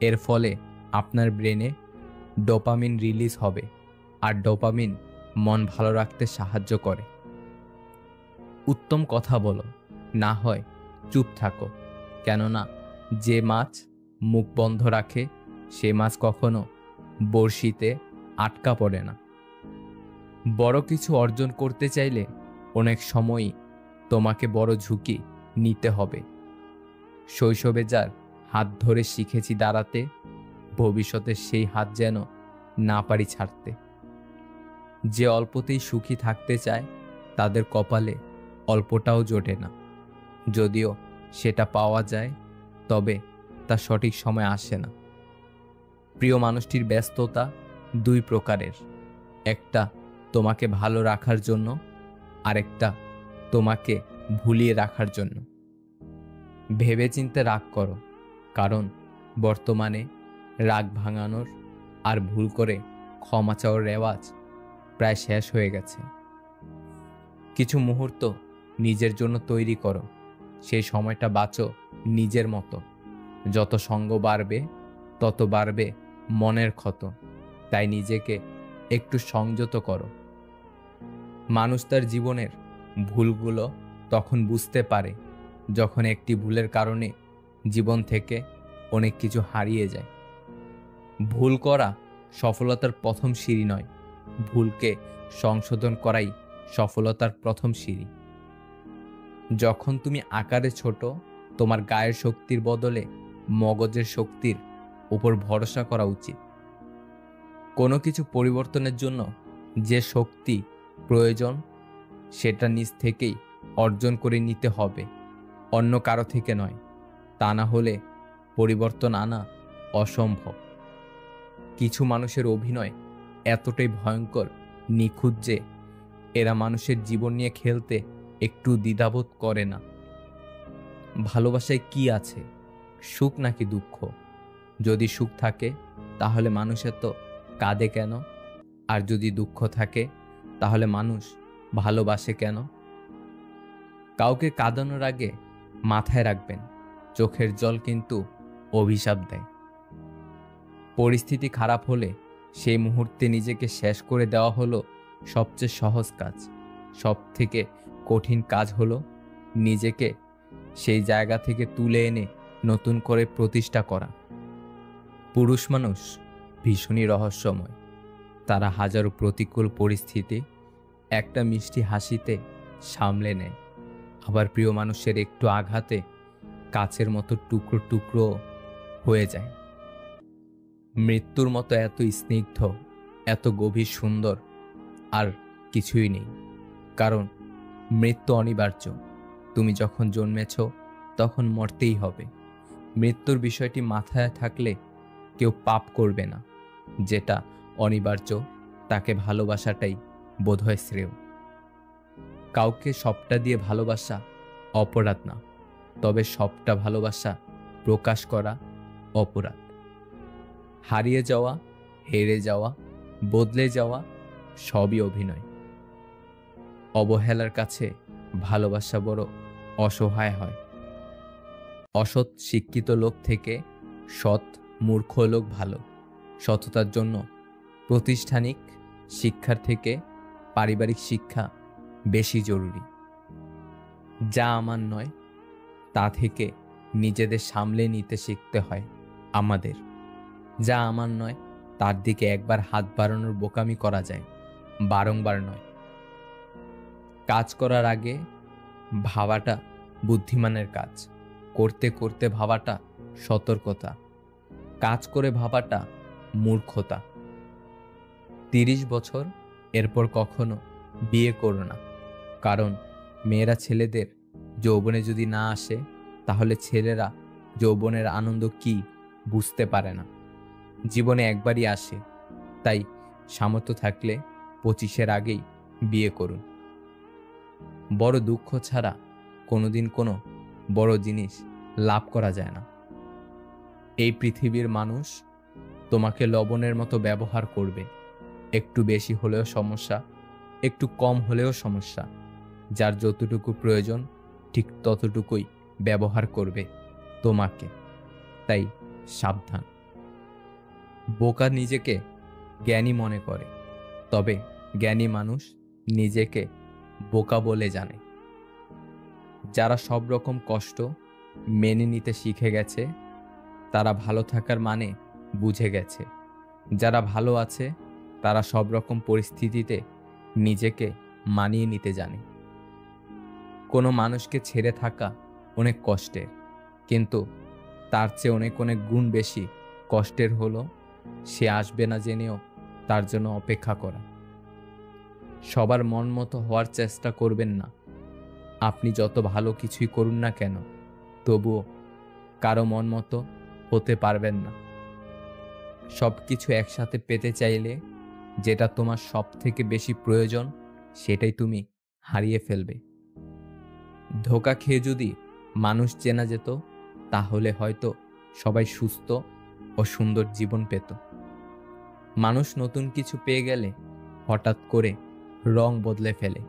এর ফলে আপনার ব্রেনে ডোপামিন রিলিজ হবে, আর ডোপামিন মন ভালো রাখতে সাহায্য করে। উত্তম কথা বলো, না হয় চুপ থাকো, কেননা যে মাছ মুখ বন্ধ রাখে সে মাছ কখনো বড়শিতে আটকা পড়ে না। বড় কিছু অর্জন করতে চাইলে অনেক সময়ই তোমাকে বড় ঝুঁকি নিতে হবে। শৈশবে যার হাত ধরে শিখেছি দাঁড়াতে, ভবিষ্যতে সেই হাত যেন না পারি ছাড়তে। যে অল্পতেই সুখী থাকতে চায় তাদের কপালে অল্পটাও জোটে না। যদিও সেটা পাওয়া যায়, তবে তা সঠিক সময় আসে না। প্রিয় মানুষটির ব্যস্ততা দুই প্রকারের, একটা তোমাকে ভালো রাখার জন্য, আরেকটা তোমাকে ভুলিয়ে রাখার জন্য। ভেবেচিন্তে রাগ করো, কারণ বর্তমানে রাগ ভাঙানোর আর ভুল করে ক্ষমা চাওয়ার রেওয়াজ প্রায় শেষ হয়ে গেছে। কিছু মুহূর্ত নিজের জন্য তৈরি করো, সেই সময়টা বাঁচো নিজের মতো। যত সঙ্গ বাড়বে তত বাড়বে মনের ক্ষত, তাই নিজেকে একটু সংযত করো। মানুষ তার জীবনের ভুলগুলো তখন বুঝতে পারে যখন একটি ভুলের কারণে জীবন থেকে অনেক কিছু হারিয়ে যায়। ভুল করা সফলতার প্রথম সিঁড়ি নয়, ভুলকে সংশোধন করাই সফলতার প্রথম সিঁড়ি। যখন তুমি আকারে ছোট, তোমার গায়ের শক্তির বদলে মগজের শক্তির উপর ভরসা করা উচিত। কোনো কিছু পরিবর্তনের জন্য যে শক্তি প্রয়োজন সেটা নিজ থেকেই অর্জন করে নিতে হবে, অন্য কারো থেকে নয়। তা না হলে পরিবর্তন আনা অসম্ভব। কিছু মানুষের অভিনয় এতটাই ভয়ঙ্কর, নিখুঁত যে এরা মানুষের জীবন নিয়ে খেলতে একটু দ্বিধাবোধ করে না। ভালোবাসায় কি আছে, সুখ নাকি দুঃখ? যদি সুখ থাকে তাহলে মানুষের তো কাঁদে কেন? আর যদি দুঃখ থাকে তাহলে মানুষ ভালোবাসে কেন? কাউকে কাঁদানোর আগে মাথায় রাখবেন, চোখের জল কিন্তু অভিশাপ দেয়। পরিস্থিতি খারাপ হলে সেই মুহূর্তে নিজেকে শেষ করে দেওয়া হলো সবচেয়ে সহজ কাজ। সব থেকে কঠিন কাজ হলো নিজেকে সেই জায়গা থেকে তুলে এনে নতুন করে প্রতিষ্ঠা করা। পুরুষ মানুষ ভীষণই রহস্যময়। তারা হাজারো প্রতিকূল পরিস্থিতি একটা মিষ্টি হাসিতে সামলে নেয়, আবার প্রিয় মানুষের একটু আঘাতে কাচের মতো টুকরো টুকরো হয়ে যায়। মৃত্যুর মতো এত স্নিগ্ধ, এত গভীর সুন্দর আর কিছুই নেই, কারণ মৃত্যু অনিবার্য। তুমি যখন জন্মেছ তখন মরতেই হবে। মৃত্যুর বিষয়টি মাথায় থাকলে কেউ পাপ করবে না। যেটা অনিবার্য তাকে ভালোবাসাটাই বোধহয় শ্রেয়। কাউকে সবটা দিয়ে ভালোবাসা অপরাধ না, তবে সবটা ভালোবাসা প্রকাশ করা অপরাধ। হারিয়ে যাওয়া, হেরে যাওয়া, বদলে যাওয়া সবই অভিনয়। অবহেলার কাছে ভালোবাসা বড় অসহায় হয়। অসৎ শিক্ষিত লোক থেকে সৎ মূর্খ লোক ভালো। সততার জন্য প্রাতিষ্ঠানিক শিক্ষার থেকে পারিবারিক শিক্ষা বেশি জরুরি। যা আমার নয় তা থেকে নিজেদের সামলে নিতে শিখতে হয় আমাদের। যা আমার নয় তার দিকে একবার হাত বাড়ানোর বোকামি করা যায়, বারংবার নয়। কাজ করার আগে ভাবাটা বুদ্ধিমানের কাজ, করতে করতে ভাবাটা সতর্কতা, কাজ করে ভাবাটা মূর্খতা। 30 বছর এরপর কখনো বিয়ে করো না, কারণ মেয়েরা ছেলেদের যৌবনে যদি না আসে তাহলে ছেলেরা যৌবনের আনন্দ কি বুঝতে পারে না। জীবনে একবারই আসে, তাই সামর্থ্য থাকলে 25-এর আগেই বিয়ে করুন। বড় দুঃখ ছাড়া কোনোদিন কোনো বড় জিনিস লাভ করা যায় না। এই পৃথিবীর মানুষ তোমাকে লবণের মতো ব্যবহার করবে। একটু বেশি হলেও সমস্যা, একটু কম হলেও সমস্যা। যার যতটুকু প্রয়োজন ঠিক ততটুকুই ব্যবহার করবে তোমাকে। তাই সাবধান। বোকা নিজেকে জ্ঞানী মনে করে, তবে জ্ঞানী মানুষ নিজেকে বোকা বলে জানে। যারা সব রকম কষ্ট মেনে নিতে শিখে গেছে তারা ভালো থাকার মানে বুঝে গেছে। যারা ভালো আছে তারা সব রকম পরিস্থিতিতে নিজেকে মানিয়ে নিতে জানে। কোনো মানুষকে ছেড়ে থাকা অনেক কষ্টের, কিন্তু তার চেয়ে অনেক অনেক গুণ বেশি কষ্টের হলো সে আসবে না জেনেও তার জন্য অপেক্ষা করা। সবার মন মতো হওয়ার চেষ্টা করবেন না। আপনি যত ভালো কিছুই করুন না কেন, তবুও কারো মন মতো হতে পারবেন না। সব কিছু একসাথে পেতে চাইলে যেটা তোমার সব থেকে বেশি প্রয়োজন সেটাই তুমি হারিয়ে ফেলবে। ধোঁকা খেয়ে যদি মানুষ চেনা যেত তাহলে হয়তো সবাই সুস্থ ও সুন্দর জীবন পেত। মানুষ নতুন কিছু পেয়ে গেলে হঠাৎ করে রং বদলে ফেলে।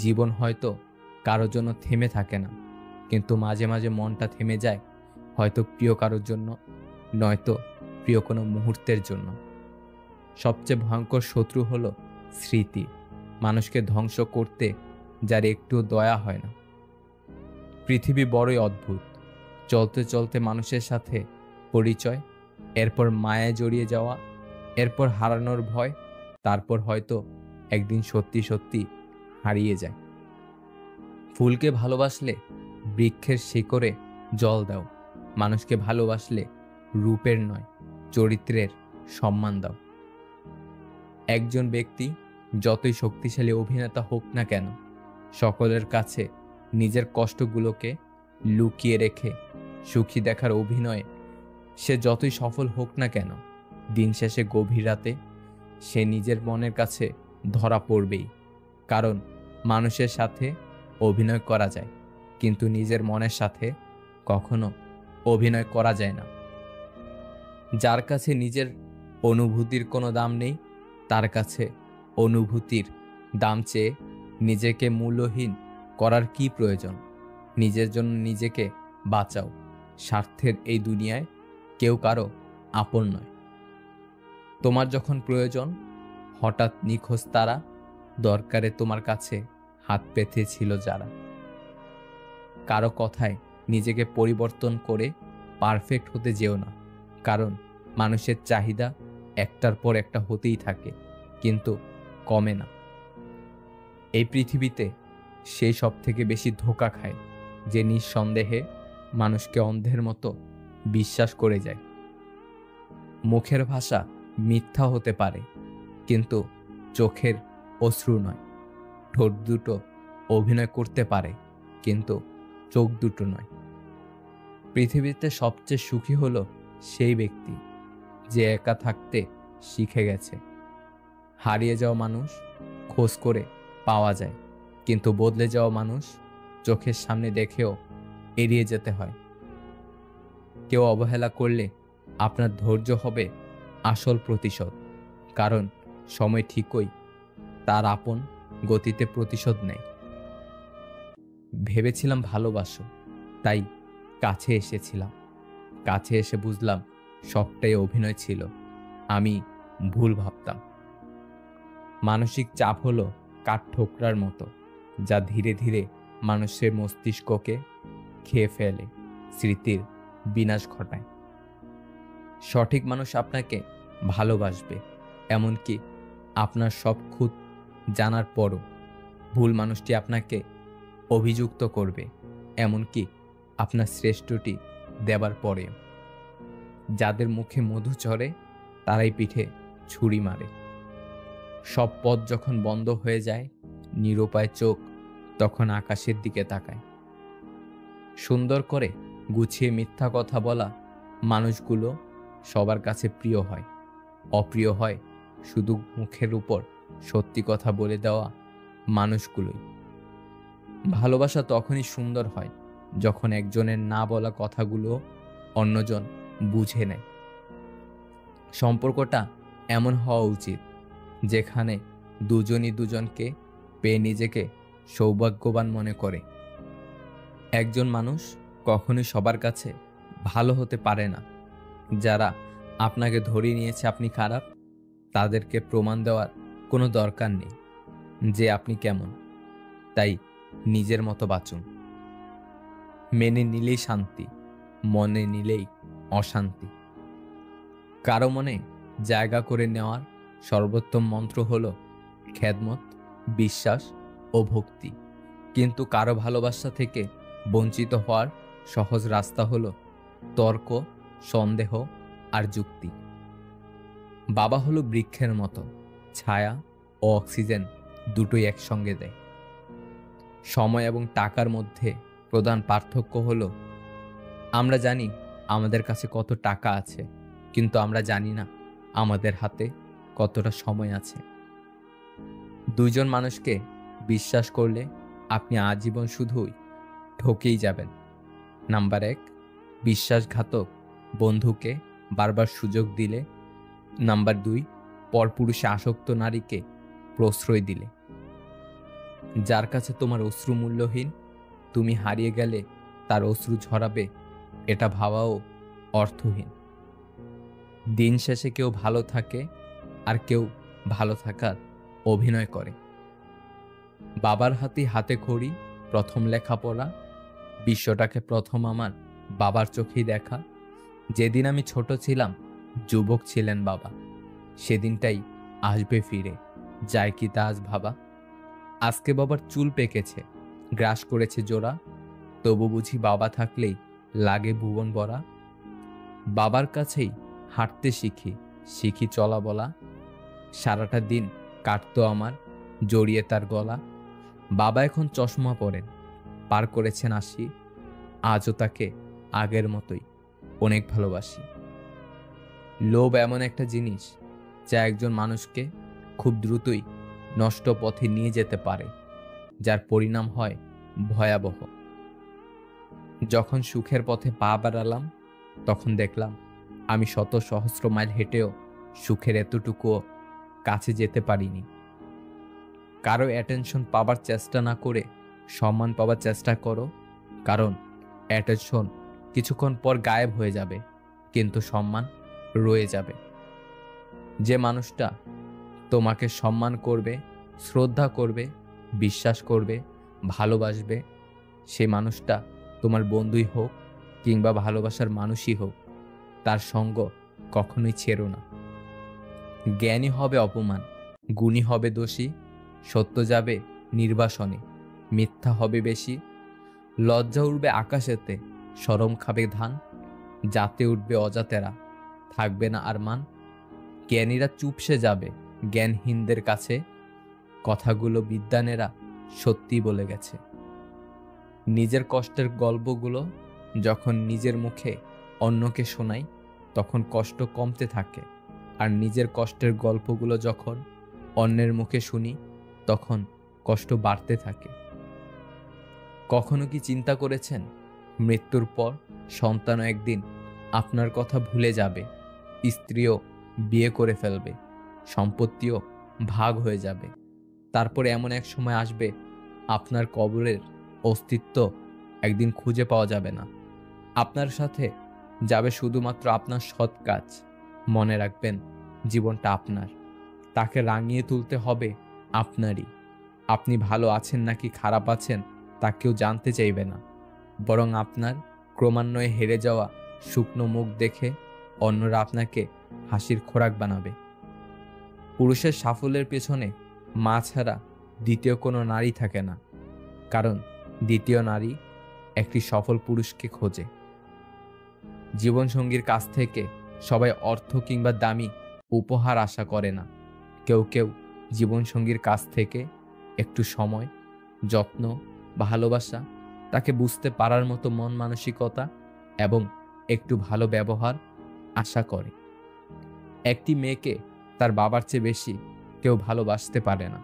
জীবন হয়তো কারোর জন্য থেমে থাকে না, কিন্তু মাঝে মাঝে মনটা থেমে যায়, হয়তো প্রিয় কারোর জন্য, নয়তো প্রিয় কোনো মুহূর্তের জন্য। সবচেয়ে ভয়ঙ্কর শত্রু হলো স্মৃতি, মানুষকে ধ্বংস করতে যার একটুও দয়া হয় না। পৃথিবী বড়ই অদ্ভুত। চলতে চলতে মানুষের সাথে পরিচয়, এরপর মায়ায় জড়িয়ে যাওয়া, এরপর হারানোর ভয়, তারপর হয়তো একদিন সত্যি সত্যি হারিয়ে যায়। ফুলকে ভালোবাসলে বৃক্ষের শিকড়ে জল দাও। মানুষকে ভালোবাসলে রূপের নয়, চরিত্রের সম্মান দাও। একজন ব্যক্তি যতই শক্তিশালী অভিনেতা হোক না কেন, সকলের কাছে নিজের কষ্টগুলোকে লুকিয়ে রেখে সুখী দেখার অভিনয়ে সে যতই সফল হোক না কেন, দিন শেষে গভীর রাতে সে নিজের মনের কাছে ধরা পড়বেই। কারণ মানুষের সাথে অভিনয় করা যায়, কিন্তু নিজের মনের সাথে কখনো অভিনয় করা যায় না। যার কাছে নিজের অনুভূতির কোনো দাম নেই, তার কাছে অনুভূতির দাম চেয়ে নিজেকে মূল্যহীন করার কি প্রয়োজন? নিজের জন্য নিজেকে বাঁচাও। স্বার্থের এই দুনিয়ায় কেউ কারো আপন নয়। তোমার যখন প্রয়োজন, হঠাৎ নিখোঁজ তারা, দরকারে তোমার কাছে হাত পেতেছিল যারা। কারো কথায় নিজেকে পরিবর্তন করে পারফেক্ট হতে যেও না, কারণ মানুষের চাহিদা একটার পর একটা হতেই থাকে, কিন্তু কমে না। এই পৃথিবীতে সেই সব থেকে বেশি ধোঁকা খায় যে নিঃসন্দেহে মানুষকে অন্ধের মতো বিশ্বাস করে যায়। মুখের ভাষা মিথ্যা হতে পারে, কিন্তু চোখের অশ্রু নয়। ঠোঁট দুটো অভিনয় করতে পারে, কিন্তু চোখ দুটো নয়। পৃথিবীতে সবচেয়ে সুখী হলো সেই ব্যক্তি যে একা থাকতে শিখে গেছে। হারিয়ে যাওয়া মানুষ খোঁজ করে পাওয়া যায়, কিন্তু বদলে যাওয়া মানুষ চোখের সামনে দেখেও এড়িয়ে যেতে হয়। কেউ অবহেলা করলে আপনার ধৈর্য হবে আসল প্রতিশোধ, কারণ সময় ঠিকই তার আপন গতিতে প্রতিশোধ নেয়। ভেবেছিলাম ভালোবাসো, তাই কাছে এসেছিলাম। কাছে এসে বুঝলাম সবটাই অভিনয় ছিল, আমি ভুল ভাবতাম। মানসিক চাপ হলো কাঠঠোকরার মতো, যা ধীরে ধীরে মানুষের মস্তিষ্ককে খেয়ে ফেলে, স্মৃতির বিনাশ ঘটায়। সঠিক মানুষ আপনাকে ভালোবাসবে, এমনকি আপনার সব খুঁত জানার পরও। ভুল মানুষটি আপনাকে অভিযুক্ত করবে, এমনকি আপনার শ্রেষ্ঠটি দেবার পরেও। যাদের মুখে মধু চড়ে তারাই পিঠে ছুরি মারে। সব পথ যখন বন্ধ হয়ে যায়, নিরুপায় চোখ তখন আকাশের দিকে তাকায়। সুন্দর করে গুছিয়ে মিথ্যা কথা বলা মানুষগুলো সবার কাছে প্রিয় হয়। অপ্রিয় হয় শুধু মুখের উপর সত্যি কথা বলে দেওয়া মানুষগুলোই। ভালোবাসা তখনই সুন্দর হয় যখন একজনের না বলা কথাগুলো অন্যজন বুঝে নেয়। সম্পর্কটা এমন হওয়া উচিত যেখানে দুজনই দুজনকে পেয়ে নিজেকে সৌভাগ্যবান মনে করে। একজন মানুষ কখনোই সবার কাছে ভালো হতে পারে না। যারা আপনাকে ধরিয়ে নিয়েছে আপনি খারাপ, তাদেরকে প্রমাণ দেওয়ার কোনো দরকার নেই যে আপনি কেমন। তাই নিজের মতো বাঁচুন। মেনে নিলেই শান্তি, মনে নিলেই অশান্তি। কারো মনে জায়গা করে নেওয়ার সর্বোত্তম মন্ত্র হলো খেদমত, বিশ্বাস ও ভক্তি। কিন্তু কারো ভালোবাসা থেকে বঞ্চিত হওয়ার সহজ রাস্তা হলো তর্ক, সন্দেহ আর যুক্তি। বাবা হলো বৃক্ষের মতো, ছায়া ও অক্সিজেন দুটোই একসঙ্গে দেয়। সময় এবং টাকার মধ্যে প্রধান পার্থক্য হলো আমরা জানি আমাদের কাছে কত টাকা আছে, কিন্তু আমরা জানি না আমাদের হাতে কতটা সময় আছে। দুইজন মানুষকে বিশ্বাস করলে আপনি আজীবন শুধুই ঠকেই যাবেন। নাম্বার 1, বিশ্বাসঘাতক বন্ধুকে বারবার সুযোগ দিলে। নাম্বার 2, পরপুরুষে আসক্ত নারীকে প্রশ্রয় দিলে। যার কাছে তোমার অশ্রু মূল্যহীন, তুমি হারিয়ে গেলে তার অশ্রু ঝরাবে, এটা ভাবাও অর্থহীন। দিন শেষে কেউ ভালো থাকে আর কেউ ভালো থাকার অভিনয় করে। বাবার হাতে খড়ি, প্রথম লেখাপড়া, বিশ্বটাকে প্রথম আমার বাবার চোখেই দেখা। যেদিন আমি ছোট ছিলাম, যুবক ছিলেন বাবা, সেদিনটাই আসবে ফিরে, যায় কি তা আজ ভাবা। আজকে বাবার চুল পেকেছে, গ্রাস করেছে জোড়া, তবু বুঝি বাবা থাকলেই লাগে ভুবন ভরা। বাবার কাছেই হাঁটতে শিখি চলা বলা, সারাটা দিন কাটতো আমার জড়িয়ে তার গলা। বাবা এখন চশমা পরেন, পার করেছেন 80, আজও তাকে আগের মতোই অনেক ভালোবাসি। লোভ এমন একটা জিনিস যা একজন মানুষকে খুব দ্রুতই নষ্ট পথে নিয়ে যেতে পারে, যার পরিণাম হয় ভয়াবহ। যখন সুখের পথে পা বাড়ালাম, তখন দেখলাম আমি শত সহস্র মাইল হেঁটেও সুখের এতটুকুও কাছে যেতে পারিনি। কারো অ্যাটেনশন পাবার চেষ্টা না করে সম্মান পাবার চেষ্টা করো, কারণ অ্যাটেনশন কিছুক্ষণ পর গায়েব হয়ে যাবে, কিন্তু সম্মান রয়ে যাবে। যে মানুষটা তোমাকে সম্মান করবে, শ্রদ্ধা করবে, বিশ্বাস করবে, ভালোবাসবে, সে মানুষটা তোমার বন্ধুই হোক কিংবা ভালোবাসার মানুষই হোক, তার সঙ্গ কখনোই ছেড়ো না। জ্ঞানী হবে অপমান, গুণী হবে দোষী, সত্য যাবে নির্বাসনে, মিথ্যা হবে বেশি। লজ্জা উঠবে আকাশেতে, শরম খাবে ধান, যাতে উঠবে অজাতেরা, থাকবে না আর মান। জ্ঞানীরা চুপসে যাবে জ্ঞানহীনদের কাছে, কথাগুলো বিদ্বানেরা সত্যি বলে গেছে। নিজের কষ্টের গল্পগুলো যখন নিজের মুখে অন্যকে শোনাই, তখন কষ্ট কমতে থাকে, আর নিজের কষ্টের গল্পগুলো যখন অন্যের মুখে শুনি, তখন কষ্ট বাড়তে থাকে। কখনো কি চিন্তা করেছেন মৃত্যুর পর সন্তানও একদিন আপনার কথা ভুলে যাবে, স্ত্রীও বিয়ে করে ফেলবে, সম্পত্তিও ভাগ হয়ে যাবে, তারপরে এমন এক সময় আসবে আপনার কবরের অস্তিত্ব একদিন খুঁজে পাওয়া যাবে না। আপনার সাথে যাবে শুধুমাত্র আপনার সৎ কাজ। মনে রাখবেন, জীবনটা আপনার, তাকে রাঙিয়ে তুলতে হবে আপনারই। আপনি ভালো আছেন নাকি খারাপ আছেন তা কেউ জানতে চাইবে না, বরং আপনার ক্রমান্বয়ে হেরে যাওয়া শুকনো মুখ দেখে অন্যরা আপনাকে হাসির খোরাক বানাবে। পুরুষের সাফল্যের পেছনে মা ছাড়া দ্বিতীয় কোনো নারী থাকে না, কারণ দ্বিতীয় নারী একটি সফল পুরুষকে খোঁজে। জীবনসঙ্গীর কাছ থেকে সবাই অর্থ কিংবা দামি উপহার আশা করে না। কেউ জীবনসঙ্গীর কাছ থেকে একটু সময়, যত্ন, ভালোবাসা, তাকে বুঝতে পারার মতো মন মানসিকতা, এবং একটু ভালো ব্যবহার আশা করে। একটি মেয়েকে তার বাবার চেয়ে বেশি কেউ ভালোবাসতে পারে না।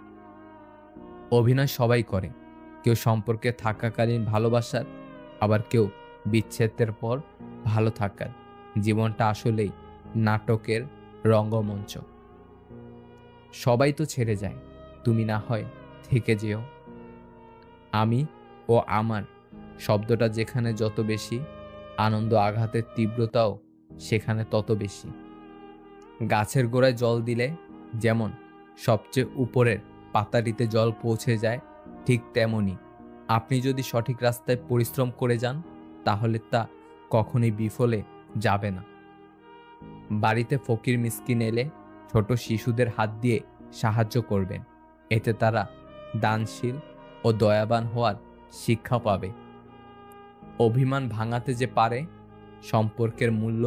অভিনয় সবাই করে, কেউ সম্পর্কে থাকাকালীন ভালোবাসার, আবার কেউ বিচ্ছেদের পর ভালো থাকার। জীবনটা আসলেই নাটকের রঙ্গমঞ্চ। সবাই তো ছেড়ে যায়, তুমি না হয় থেকে যেও। আমি ও আমার শব্দটা যেখানে যত বেশি, আনন্দ আঘাতের তীব্রতাও সেখানে তত বেশি। গাছের গোড়ায় জল দিলে যেমন সবচেয়ে উপরের পাতাটিতে জল পৌঁছে যায়, ঠিক তেমনি আপনি যদি সঠিক রাস্তায় পরিশ্রম করে যান তাহলে তা কখনোই বিফলে যাবে না। বাড়িতে ফকির মিসকিন এলে ছোট শিশুদের হাত দিয়ে সাহায্য করবেন, এতে তারা দানশীল ও দয়াবান হওয়ার শিক্ষা পাবে। অভিমান ভাঙাতে যে পারে, সম্পর্কের মূল্য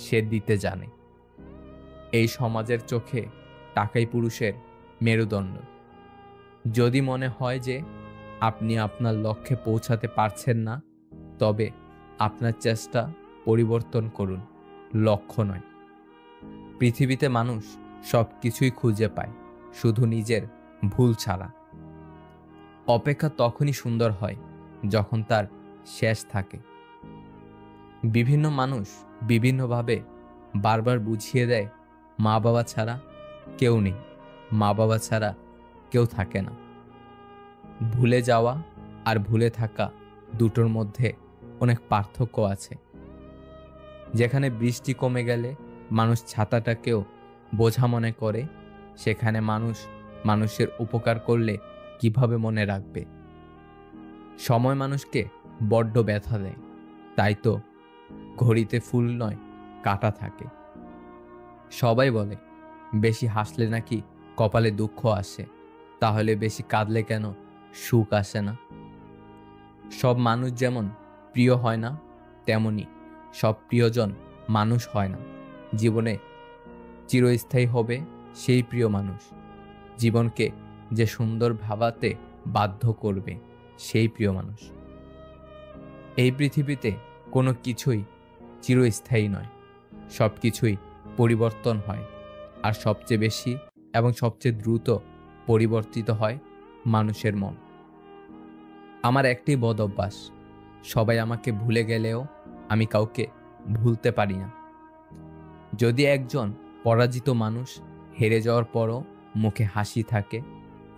সে দিতে জানে। এই সমাজের চোখে টাকাই পুরুষের মেরুদণ্ড। যদি মনে হয় যে আপনি আপনার লক্ষ্যে পৌঁছাতে পারছেন না, তবে আপনার চেষ্টা পরিবর্তন করুন, লক্ষ্য নয়। পৃথিবীতে মানুষ সব কিছুই খুঁজে পায়, শুধু নিজের ভুল ছাড়া। অপেক্ষা তখনই সুন্দর হয় যখন তার শেষ থাকে। বিভিন্ন মানুষ বিভিন্নভাবে বারবার বুঝিয়ে দেয়, মা বাবা ছাড়া কেউ নেই, মা বাবা ছাড়া কেউ থাকে না। ভুলে যাওয়া আর ভুলে থাকা দুটোর মধ্যে অনেক পার্থক্য আছে। যেখানে বৃষ্টি কমে গেলে মানুষ ছাতাটাকেও বোঝা মনে করে, সেখানে মানুষ মানুষের উপকার করলে কিভাবে মনে রাখবে? সময় মানুষকে বড্ড ব্যথা দেয়, তাই তো ঘড়িতে ফুল নয় কাঁটা থাকে। সবাই বলে বেশি হাসলে নাকি কপালে দুঃখ আসে, তাহলে বেশি কাঁদলে কেন সুখ আসে না? সব মানুষ যেমন প্রিয় হয় না, তেমনি সব প্রিয়জন মানুষ হয় না। জীবনে চিরস্থায়ী হবে সেই প্রিয় মানুষ, জীবনকে যে সুন্দর ভাবাতে বাধ্য করবে সেই প্রিয় মানুষ। এই পৃথিবীতে কোনো কিছুই চিরস্থায়ী নয়, সব কিছুই পরিবর্তন হয়, আর সবচেয়ে বেশি এবং সবচেয়ে দ্রুত পরিবর্তিত হয় মানুষের মন। আমার একটি বদ অভ্যাস, সবাই আমাকে ভুলে গেলেও আমি কাউকে ভুলতে পারি না। যদি একজন পরাজিত মানুষ হেরে যাওয়ার পরও মুখে হাসি থাকে,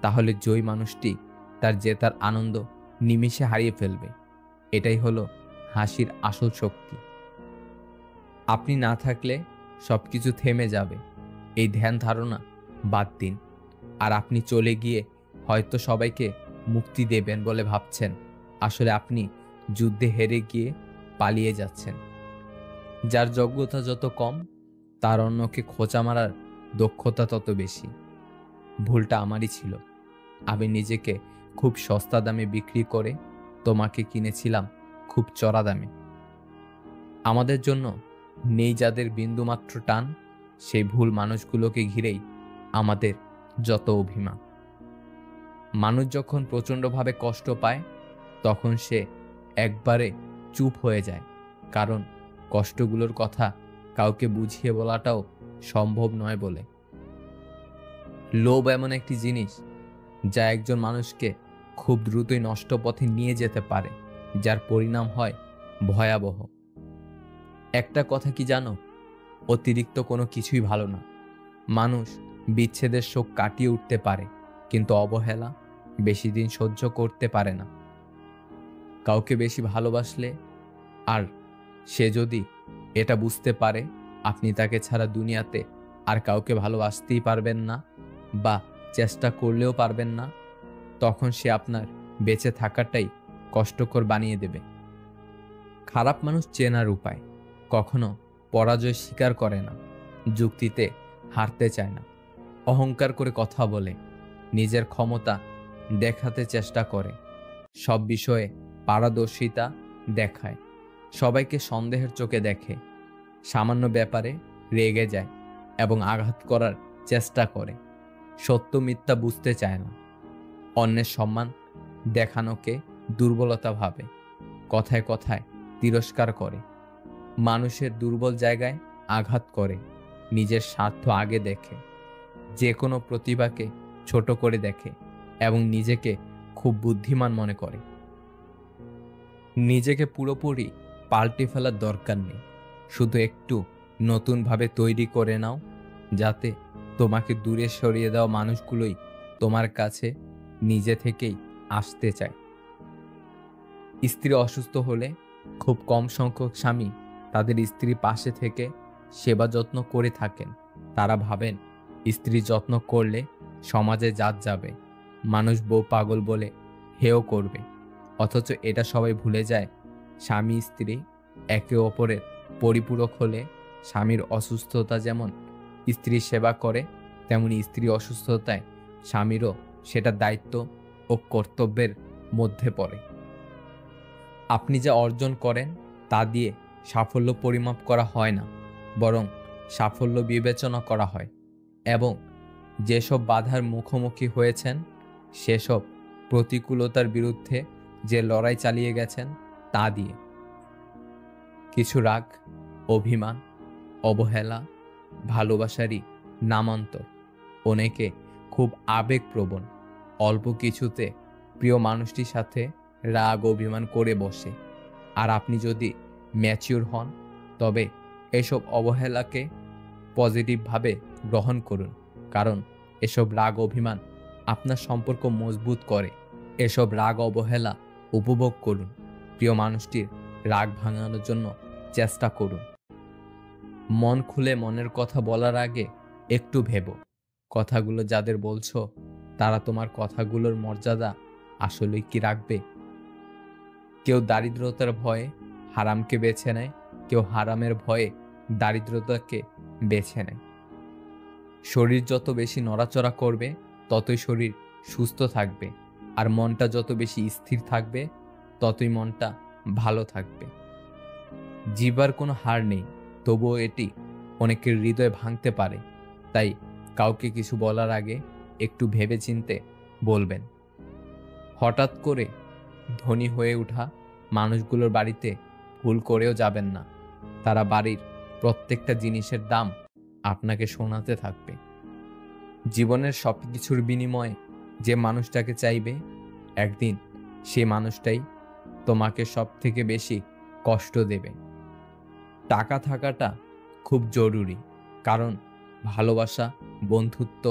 তাহলে জয়ী মানুষটি তার জেতার আনন্দ নিমিষে হারিয়ে ফেলবে। এটাই হলো হাসির আসল শক্তি। আপনি না থাকলে সবকিছু থেমে যাবে, এই ধ্যান ধারণা বাদ দিন। আর আপনি চলে গিয়ে হয়তো সবাইকে মুক্তি দেবেন বলে ভাবছেন, আসলে আপনি যুদ্ধে হেরে গিয়ে পালিয়ে যাচ্ছেন। যার যোগ্যতা যত কম, তার অন্যকে খোঁচা মারার দক্ষতা তত বেশি। ভুলটা আমারই ছিল, আমি নিজেকে খুব সস্তা দামে বিক্রি করে তোমাকে কিনেছিলাম খুব চড়া দামে। আমাদের জন্য নেই যাদের বিন্দুমাত্র টান, সেই ভুল মানুষগুলোকে ঘিরেই আমাদের যত অভিমান। মানুষ যখন প্রচণ্ডভাবে কষ্ট পায়, তখন সে একবারে চুপ হয়ে যায়, কারণ কষ্টগুলোর কথা কাউকে বুঝিয়ে বলাটাও সম্ভব নয় বলে। লোভ এমন একটি জিনিস যা একজন মানুষকে খুব দ্রুতই নষ্ট পথে নিয়ে যেতে পারে, যার পরিণাম হয় ভয়াবহ। একটা কথা কি জানো, অতিরিক্ত কোনো কিছুই ভালো না। মানুষ বিচ্ছেদের শোক কাটিয়ে উঠতে পারে, কিন্তু অবহেলা বেশি দিন সহ্য করতে পারে না। কাউকে বেশি ভালোবাসলে আর সে যদি এটা বুঝতে পারে আপনি তাকে ছাড়া দুনিয়াতে আর কাউকে ভালোবাসতেই পারবেন না, বা চেষ্টা করলেও পারবেন না, তখন সে আপনার বেঁচে থাকাটাই কষ্টকর বানিয়ে দেবে। খারাপ মানুষ চেনার উপায়, কখনো পরাজয় স্বীকার করে না, যুক্তিতে হারতে চায় না, অহংকার করে কথা বলে, নিজের ক্ষমতা দেখাতে চেষ্টা করে, সব বিষয়ে পারদর্শিতা দেখায়, সবাইকে সন্দেহের চোখে দেখে, সামান্য ব্যাপারে রেগে যায় এবং আঘাত করার চেষ্টা করে, সত্য মিথ্যা বুঝতে চায় না, অন্যের সম্মান দেখানোকে দুর্বলতা ভাবে, কথায় কথায় তিরস্কার করে, মানুষের দুর্বল জায়গায় আঘাত করে, নিজের স্বার্থ আগে দেখে, যে কোনো প্রতিভাকে ছোট করে দেখে এবং নিজেকে খুব বুদ্ধিমান মনে করে। নিজেকে পুরোপুরি পাল্টে ফেলার দরকার নেই, শুধু একটু নতুনভাবে তৈরি করে নাও, যাতে তোমাকে দূরে সরিয়ে দেওয়া মানুষগুলোই তোমার কাছে নিজে থেকেই আসতে চায়। স্ত্রী অসুস্থ হলে খুব কম সংখ্যক স্বামী তাদের স্ত্রীর পাশে থেকে সেবা যত্ন করে থাকেন। তারা ভাবেন স্ত্রী যত্ন করলে সমাজে জাত যাবে, মানুষ বউ পাগল বলে হেয় করবে। অথচ এটা সবাই ভুলে যায়, স্বামী স্ত্রী একে অপরের পরিপূরক হলে স্বামীর অসুস্থতা যেমন স্ত্রীর সেবা করে, তেমনি স্ত্রী অসুস্থতায় স্বামীরও সেটা দায়িত্ব ও কর্তব্যের মধ্যে পড়ে। আপনি যা অর্জন করেন তা দিয়ে সাফল্য পরিমাপ করা হয় না, বরং সাফল্য বিবেচনা করা হয় এবং যেসব বাধার মুখোমুখি হয়েছেন সেসব প্রতিকূলতার বিরুদ্ধে যে লড়াই চালিয়ে গেছেন তা দিয়ে। কিছু রাগ, অভিমান, অবহেলা ভালোবাসারই নামান্তর। অনেকে খুব আবেগপ্রবণ, অল্প কিছুতে প্রিয় মানুষটির সাথে রাগ অভিমান করে বসে। আর আপনি যদি ম্যাচিউর হন, তবে এসব অবহেলাকে পজিটিভভাবে গ্রহণ করুন, কারণ এসব রাগ অভিমান আপনার সম্পর্ক মজবুত করে। এসব রাগ অবহেলা উপভোগ করুন, প্রিয় মানুষটির রাগ ভাঙানোর জন্য চেষ্টা করুন। মন খুলে মনের কথা বলার আগে একটু ভেবো, কথাগুলো যাদের বলছো তারা তোমার কথাগুলোর মর্যাদা আসলেই কি রাখবে? কেউ দারিদ্রতার ভয়ে হারামকে বেছে নেয়, কেউ হারামের ভয়ে দারিদ্রতাকে বেছে নেয়। শরীর যত বেশি নড়াচড়া করবে ততই শরীর সুস্থ থাকবে, আর মনটা যত বেশি স্থির থাকবে ততই মনটা ভালো থাকবে। জিহ্বার কোনো হার নেই, তবুও এটি অনেকের হৃদয় ভাঙতে পারে। তাই কাউকে কিছু বলার আগে একটু ভেবেচিন্তে বলবেন। হঠাৎ করে ধনী হয়ে ওঠা মানুষগুলোর বাড়িতে ভুল করেও যাবেন না, তারা বাড়ির প্রত্যেকটা জিনিসের দাম আপনাকে শোনাতে থাকবে। জীবনের সব কিছুর বিনিময়ে যে মানুষটাকে চাইবে, একদিন সে মানুষটাই তোমাকে সব থেকে বেশি কষ্ট দেবে। টাকা থাকাটা খুব জরুরি, কারণ ভালোবাসা, বন্ধুত্ব,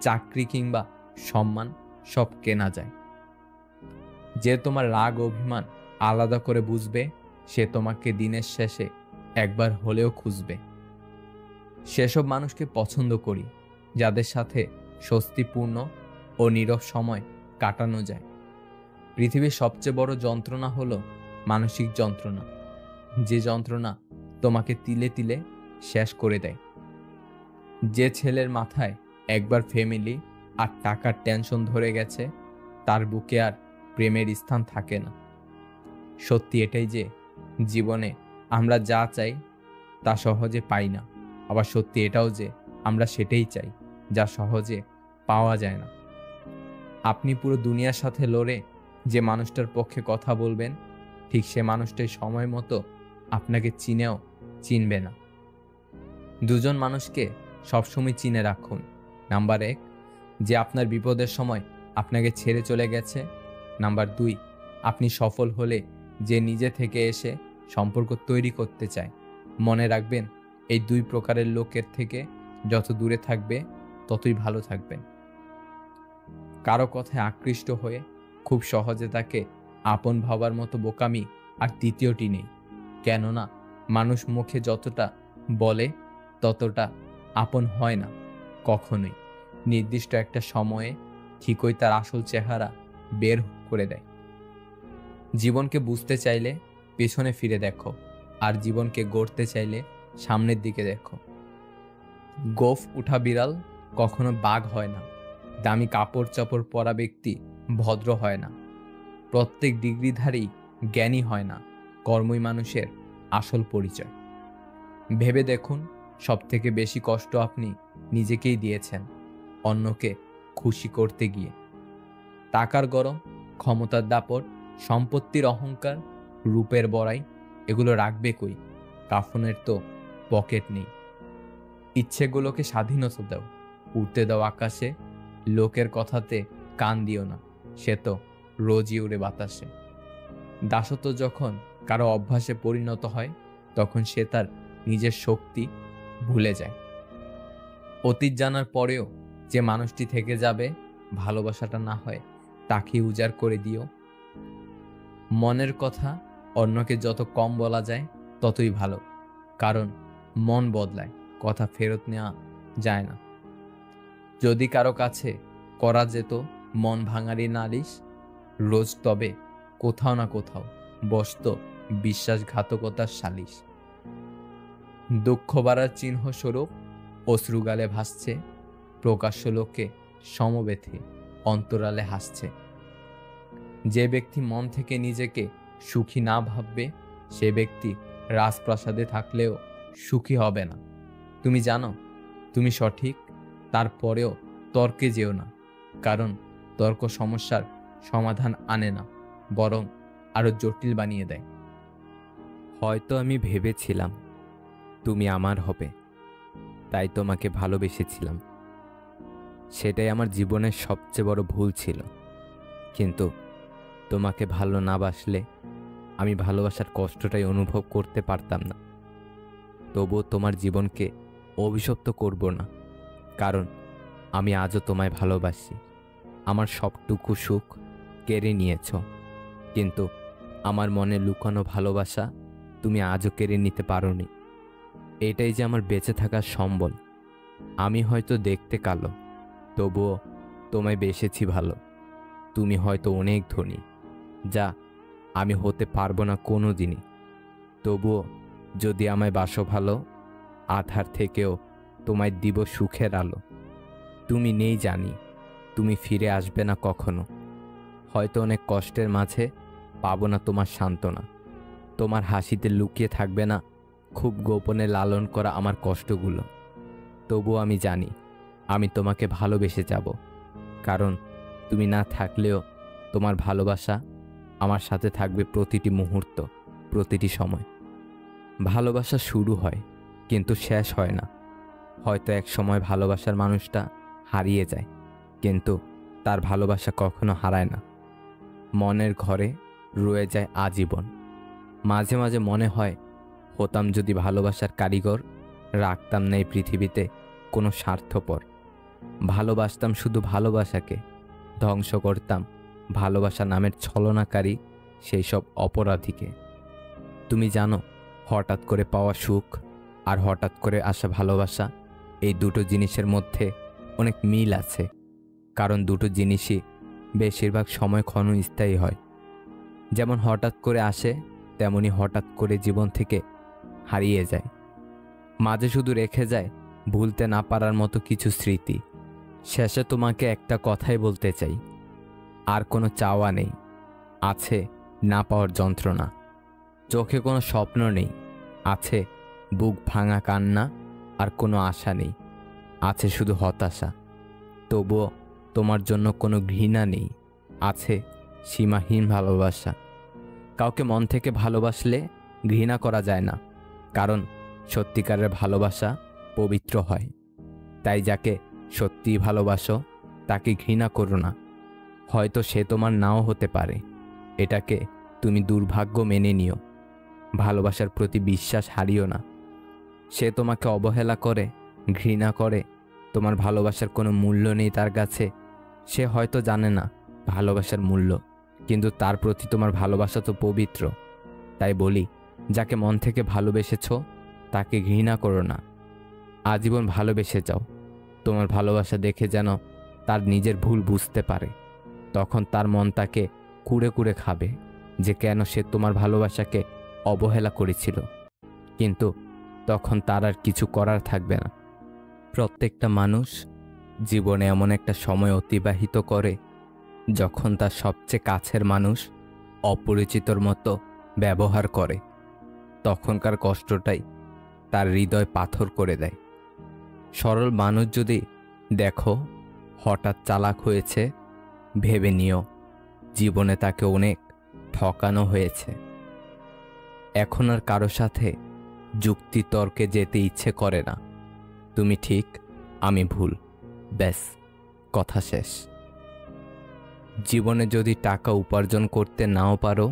চাকরি কিংবা সম্মান সব কেনা যায়। যে তোমার রাগ অভিমান আলাদা করে বুঝবে, সে তোমাকে দিনের শেষে একবার হলেও খুঁজবে। সেসব মানুষকে পছন্দ করি যাদের সাথে স্বস্তিপূর্ণ ও নীরব সময় কাটানো যায়। পৃথিবীর সবচেয়ে বড় যন্ত্রণা হলো মানসিক যন্ত্রণা, যে যন্ত্রণা তোমাকে তিলে তিলে শেষ করে দেয়। যে ছেলের মাথায় একবার ফ্যামিলি আর টাকার টেনশন ধরে গেছে, তার বুকে আর প্রেমের স্থান থাকে না। সত্যি এটাই যে জীবনে আমরা যা চাই তা সহজে পাই না, আবার সত্যি এটাও যে আমরা সেটাই চাই যা সহজে পাওয়া যায় না। আপনি পুরো দুনিয়ার সাথে লড়ে যে মানুষটার পক্ষে কথা বলবেন, ঠিক সে মানুষটাই সময় মতো আপনাকে চিনেও চিনবে না। দুজন মানুষকে সবসময় চিনে রাখুন। নাম্বার 1, যে আপনার বিপদের সময় আপনাকে ছেড়ে চলে গেছে। নাম্বার 2, আপনি সফল হলে যে নিজে থেকে এসে সম্পর্ক তৈরি করতে চায়। মনে রাখবেন, এই 2 প্রকারের লোকের থেকে যত দূরে থাকবে ততই ভালো থাকবেন। কারো কথায় আকৃষ্ট হয়ে খুব সহজে তাকে আপন ভাবার মতো বোকামি আর দ্বিতীয়টি নেই, কেননা মানুষ মুখে যতটা বলে ততটা আপন হয় না কখনোই। নির্দিষ্ট একটা সময়ে ঠিকই তার আসল চেহারা বের করে দেয়। জীবনকে বুঝতে চাইলে পেছনে ফিরে দেখো, আর জীবনকে গড়তে চাইলে সামনের দিকে দেখো। গোঁফ উঠা বিড়াল কখনো বাঘ হয় না, দামি কাপড় চাপড় পরা ব্যক্তি ভদ্র হয় না, প্রত্যেক ডিগ্রিধারী জ্ঞানী হয় না। কর্মই মানুষের আসল পরিচয়। ভেবে দেখুন, সব থেকে বেশি কষ্ট আপনি নিজেকেই দিয়েছেন অন্যকে খুশি করতে গিয়ে। টাকার গরম, ক্ষমতার দাপট, সম্পত্তির অহংকার, রূপের বড়াই, এগুলো রাখবে কই? কাফনের তো পকেট নেই। ইচ্ছেগুলোকে স্বাধীনতা দাও, উড়তে দাও আকাশে। লোকের কথাতে কান দিও না, সে তো রোজই উড়ে বাতাসে। দাসত্ব যখন কারো অভ্যাসে পরিণত হয়, তখন সে তার নিজের শক্তি ভুলে যায়। অতীত জানার পরেও যে মানুষটি থেকে যাবে, ভালোবাসাটা না হয় তাকে উজাড় করে দিও। মনের কথা অন্যকে যত কম বলা যায় ততই ভালো, কারণ মন বদলায়, কথা ফেরত নেওয়া যায় না। যদি কারো কাছে করা যেত মন ভাঙারি নালিশ, রোজ তবে কোথাও না কোথাও বসত বিশ্বাসঘাতকতার সালিশ। দুঃখ বাড়ার চিহ্ন স্বরূপ অশ্রুগালে ভাসছে, প্রকাশ্য লোকে সমবেথে অন্তরালে হাসছে। যে ব্যক্তি মন থেকে নিজেকে সুখী না ভাববে, সে ব্যক্তি রাজপ্রাসাদে থাকলেও সুখী হবে না। তুমি জানো তুমি সঠিক, তারপরেও তর্কে যেও না, কারণ তর্ক সমস্যার সমাধান আনে না, বরং আরো জটিল বানিয়ে দেয়। হয়তো আমি ভেবেছিলাম তুমি আমার হবে, তাই তোমাকে ভালোবেসেছিলাম। সেটাই আমার জীবনের সবচেয়ে বড় ভুল ছিল। কিন্তু তোমাকে ভালো না বাসলে আমি ভালোবাসার কষ্টটাই অনুভব করতে পারতাম না। তবুও তোমার জীবনকে অভিশপ্ত করব না, কারণ আমি আজও তোমায় ভালোবাসি। আমার সবটুকু সুখ কেড়ে নিয়েছ, কিন্তু আমার মনে লুকানো ভালোবাসা তুমি আজও কেড়ে নিতে পারোনি। এটাই যে আমার বেঁচে থাকার সম্বল। আমি হয়তো দেখতে কালো, তবুও তোমায় বেসেছি ভালো। তুমি হয়তো অনেক ধনী, যা আমি হতে পারবো না কোনো দিনই। তবুও যদি আমায় বাসো ভালো, আধার থেকেও তোমায় দিব সুখের আলো। তুমি নেই জানি, তুমি ফিরে আসবে না কখনো। হয়তো অনেক কষ্টের মাঝে পাবো না তোমার সান্ত্বনা। তোমার হাসিতে লুকিয়ে থাকবে না খুব গোপনে লালন করা আমার কষ্টগুলো। তবুও আমি জানি আমি তোমাকে ভালোবেসে যাব, কারণ তুমি না থাকলেও তোমার ভালোবাসা আমার সাথে থাকবে প্রতিটি মুহূর্ত, প্রতিটি সময়। ভালোবাসা শুরু হয় কিন্তু শেষ হয় না। হয়তো এক সময় ভালোবাসার মানুষটা হারিয়ে যায়, কিন্তু তার ভালোবাসা কখনো হারায় না। মনের ঘরে রয়ে যায় আজীবন। মাঝে মাঝে মনে হয় হতাম যদি ভালোবাসার কারিগর, রাখতাম না এই পৃথিবীতে কোনো স্বার্থপর। ভালোবাসতাম শুধু ভালোবাসাকে, ধ্বংস করতাম ভালোবাসা নামের ছলনাকারী সেই সব অপরাধীকে। তুমি জানো, হঠাৎ করে পাওয়া সুখ আর হঠাৎ করে আসা ভালোবাসা, এই দুটো জিনিসের মধ্যে অনেক মিল আছে, কারণ দুটো জিনিসই বেশিরভাগ সময় ক্ষণস্থায়ী হয়। যেমন হঠাৎ করে আসে, তেমনি হঠাৎ করে জীবন থেকে হারিয়ে যায়। মাঝে শুধু রেখে যায় ভুলতে না পারার মতো কিছু স্মৃতি। শেষে তোমাকে একটা কথাই বলতে চাই, আর কোনো চাওয়া নেই, আছে না পাওয়ার যন্ত্রণা। চোখে কোনো স্বপ্ন নেই, আছে বুক ভাঙা কান্না। আর কোনো আশা নেই, আছে শুধু হতাশা। তবুও তোমার জন্য কোনো ঘৃণা নেই, আছে সীমাহীন ভালোবাসা। কাউকে মন থেকে ভালোবাসলে ঘৃণা করা যায় না, কারণ সত্যিকারের ভালোবাসা পবিত্র হয়। তাই যাকে সত্যিই ভালোবাসো তাকে ঘৃণা করো না। হয়তো সে তোমার নাও হতে পারে, এটাকে তুমি দুর্ভাগ্য মেনে নিও। ভালোবাসার প্রতি বিশ্বাস হারিও না। সে তোমাকে অবহেলা করে, ঘৃণা করে, তোমার ভালোবাসার কোনো মূল্য নেই তার কাছে। সে হয়তো জানে না ভালোবাসার মূল্য, কিন্তু তার প্রতি তোমার ভালোবাসা তো পবিত্র। তাই বলি, যাকে মন থেকে ভালোবেসেছ তাকে ঘৃণা করো না, আজীবন ভালোবেসে যাও। তোমার ভালোবাসা দেখে যেন তার নিজের ভুল বুঝতে পারে, তখন তার মন তাকে কুড়ে কুড়ে খাবে যে কেন সে তোমার ভালোবাসাকে অবহেলা করেছিল। কিন্তু তখন তার আর কিছু করার থাকবে না। প্রত্যেকটা মানুষ জীবনে এমন একটা সময় অতিবাহিত করে যখন তার সবচেয়ে কাছের মানুষ অপরিচিতর মতো ব্যবহার করে। তখনকার কষ্টটাই তার হৃদয় পাথর করে দেয়। সরল মানুষ যদি দেখো হঠাৎ চালাক হয়েছে, ভেবে নিও জীবনে তাকে অনেক ঠকানো হয়েছে। এখন আর কারো সাথে যুক্তি তর্কে যেতে ইচ্ছে করে না। তুমি ঠিক, আমি ভুল, ব্যাস, কথা শেষ। জীবনে যদি টাকা উপার্জন করতে নাও পারো,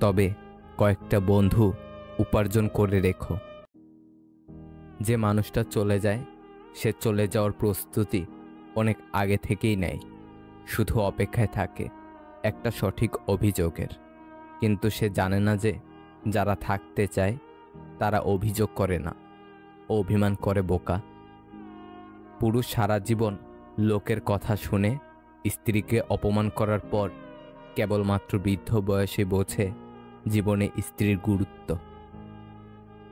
তবে কয়েকটা বন্ধু উপার্জন করে রেখো। যে মানুষটা চলে যায়, সে চলে যাওয়ার প্রস্তুতি অনেক আগে থেকেই নেয়, শুধু অপেক্ষায় থাকে একটা সঠিক অভিযোগের। কিন্তু সে জানে না যে যারা থাকতে চায় তারা অভিযোগ করে না, অভিমান করে বোকা। পুরুষ সারা জীবন লোকের কথা শুনে স্ত্রীকে অপমান করার পর কেবলমাত্র বৃদ্ধ বয়সে বোঝে জীবনে স্ত্রীর গুরুত্ব।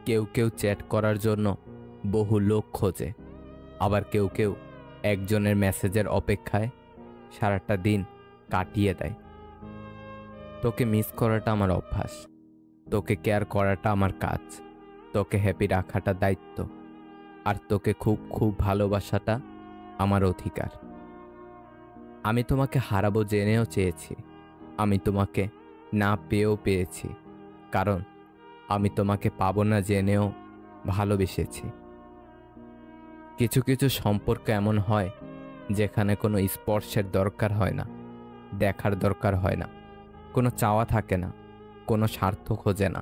কেউ কেউ চ্যাট করার জন্য বহু লোক খোঁজে, আবার কেউ কেউ একজনের মেসেজের অপেক্ষায় সারাটা দিন কাটিয়ে দেয়। তোকে মিস করাটা আমার অভ্যাস, তোকে কেয়ার করাটা আমার কাজ, তোকে হ্যাপি রাখাটা দায়িত্ব, আর তোকে খুব খুব ভালোবাসাটা আমার অধিকার। আমি তোমাকে হারাবো জেনেও চেয়েছি, আমি তোমাকে না পেয়েও পেয়েছি, কারণ আমি তোমাকে পাবো না জেনেও ভালোবেসেছি। কিছু কিছু সম্পর্ক এমন হয় যেখানে কোনো স্পর্শের দরকার হয় না, দেখার দরকার হয় না, কোনো চাওয়া থাকে না, কোনো স্বার্থ খোঁজে না,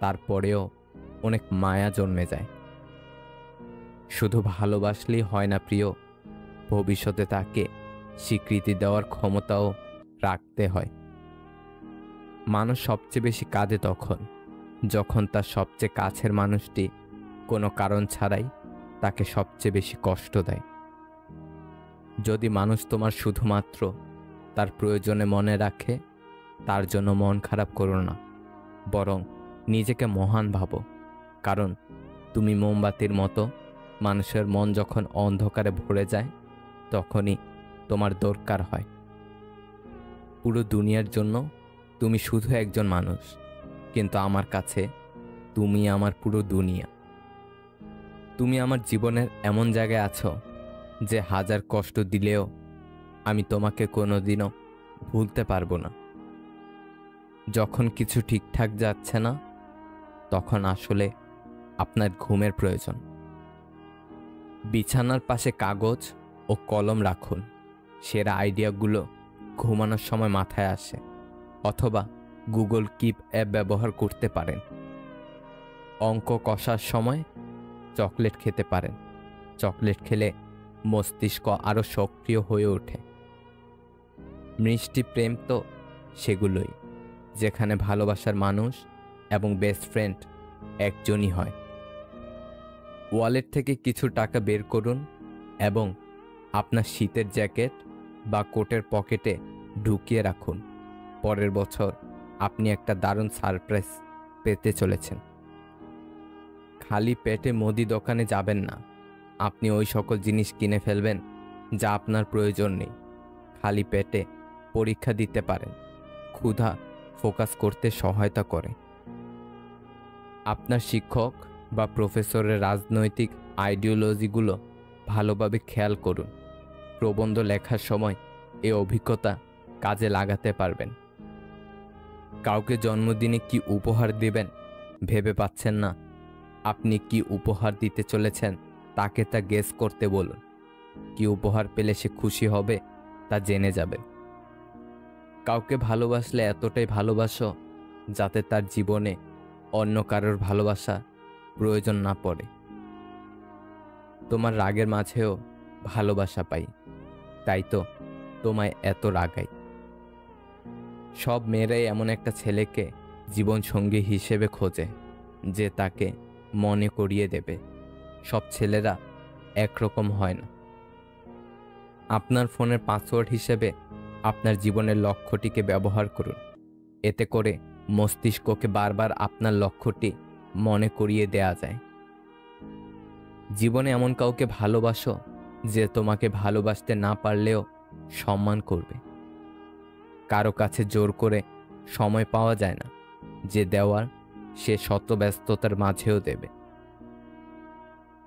তারপরেও অনেক মায়া জন্মে যায়। শুধু ভালোবাসলেই হয় না প্রিয়, ভবিষ্যতে তাকে স্বীকৃতি দেওয়ার ক্ষমতাও রাখতে হয়। মানুষ সবচেয়ে বেশি কাঁদে তখন যখন তার সবচেয়ে কাছের মানুষটি কোনো কারণ ছাড়াই তাকে সবচেয়ে বেশি কষ্ট দেয়। যদি মানুষ তোমার শুধুমাত্র তার প্রয়োজনে মনে রাখে, তার জন্য মন খারাপ করো না, বরং নিজেকে মহান ভাবো। কারণ তুমি মোমবাতির মতো, মানুষের মন যখন অন্ধকারে ভরে যায় তখনই তোমার দরকার হয়। পুরো দুনিয়ার জন্য তুমি শুধু একজন মানুষ, কিন্তু আমার কাছে তুমি আমার পুরো দুনিয়া। তুমি আমার জীবনের এমন জায়গায় আছো যে হাজার কষ্ট দিলেও আমি তোমাকে কোনোদিনও ভুলতে পারবো না। যখন কিছু ঠিকঠাক যাচ্ছে না, তখন আসলে আপনার ঘুমের প্রয়োজন। বিছানার পাশে কাগজ ও কলম রাখুন, সেরা আইডিয়াগুলো ঘুমানোর সময় মাথায় আসে। অথবা গুগল কিপ অ্যাপ ব্যবহার করতে পারেন। অঙ্ক কষার সময় চকলেট খেতে পারেন, চকলেট খেলে মস্তিষ্ক আরও সক্রিয় হয়ে ওঠে। মিষ্টি প্রেম তো সেগুলোই, যেখানে ভালোবাসার মানুষ এবং বেস্ট ফ্রেন্ড একজনই হয়। ওয়ালেট থেকে কিছু টাকা বের করুন এবং আপনার শীতের জ্যাকেট বা কোটের পকেটে ঢুকিয়ে রাখুন। পরের বছর আপনি একটা দারুণ সারপ্রাইজ পেতে চলেছেন। খালি পেটে মুদি দোকানে যাবেন না, আপনি ওই সকল জিনিস কিনে ফেলবেন যা আপনার প্রয়োজন নেই। খালি পেটে পরীক্ষা দিতে পারেন, ক্ষুধা ফোকাস করতে সহায়তা করে। আপনার শিক্ষক বা প্রফেসরের রাজনৈতিক আইডিওলজিগুলো ভালোভাবে খেয়াল করুন। প্রবন্ধ লেখার সময় এই অভিজ্ঞতা কাজে লাগাতে পারবেন। কাউকে জন্মদিনে কি উপহার দেবেন ভেবে পাচ্ছেন না, আপনি কি উপহার দিতে চলেছেন তাকে তা গেস করতে বলুন। কি উপহার পেলে সে খুশি হবে তা জেনে যাবে। কাউকে ভালোবাসলে এতটাই ভালোবাসো যাতে তার জীবনে অন্য কারোর ভালোবাসা প্রয়োজন না পড়ে। তোমার রাগের মাঝেও ভালোবাসা পাই, তাই তো তোমায় এত রাগাই। সব মেয়েরাই এমন একটা ছেলেকে জীবনসঙ্গী হিসেবে খোঁজে যে তাকে মনে করিয়ে দেবে। সব ছেলেরা একরকম হয় না। আপনার ফোনের পাসওয়ার্ড হিসেবে আপনার জীবনের লক্ষ্যটিকে ব্যবহার করুন। এতে করে মস্তিষ্ককে বারবার আপনার লক্ষ্যটি মনে করিয়ে দেয়া যায়। জীবনে এমন কাউকে ভালোবাসো যে তোমাকে ভালোবাসতে না পারলেও সম্মান করবে। কারো কাছে জোর করে সময় পাওয়া যায় না, যে দেওয়ার সে শত ব্যস্ততার মাঝেও দেবে।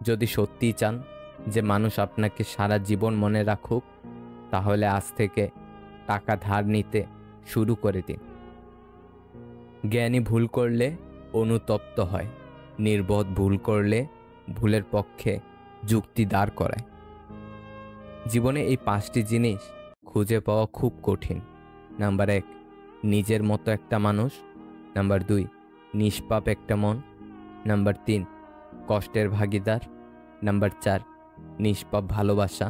যদি সত্যিই চান যে মানুষ আপনাকে সারা জীবন মনে রাখুক, তাহলে আজ থেকে টাকা ধার নিতে শুরু করে দিন। জ্ঞানী ভুল করলে অনুতপ্ত হয়, নির্বোধ ভুল করলে ভুলের পক্ষে যুক্তি দাঁড় করায়। জীবনে এই 5টি জিনিস খুঁজে পাওয়া খুব কঠিন। নাম্বার 1, নিজের মতো একটা মানুষ। নাম্বার 2, নিষ্পাপ একটা মন। নাম্বার 3, কষ্টের ভাগিদার। নাম্বার 4, নিষ্পাপ ভালোবাসা।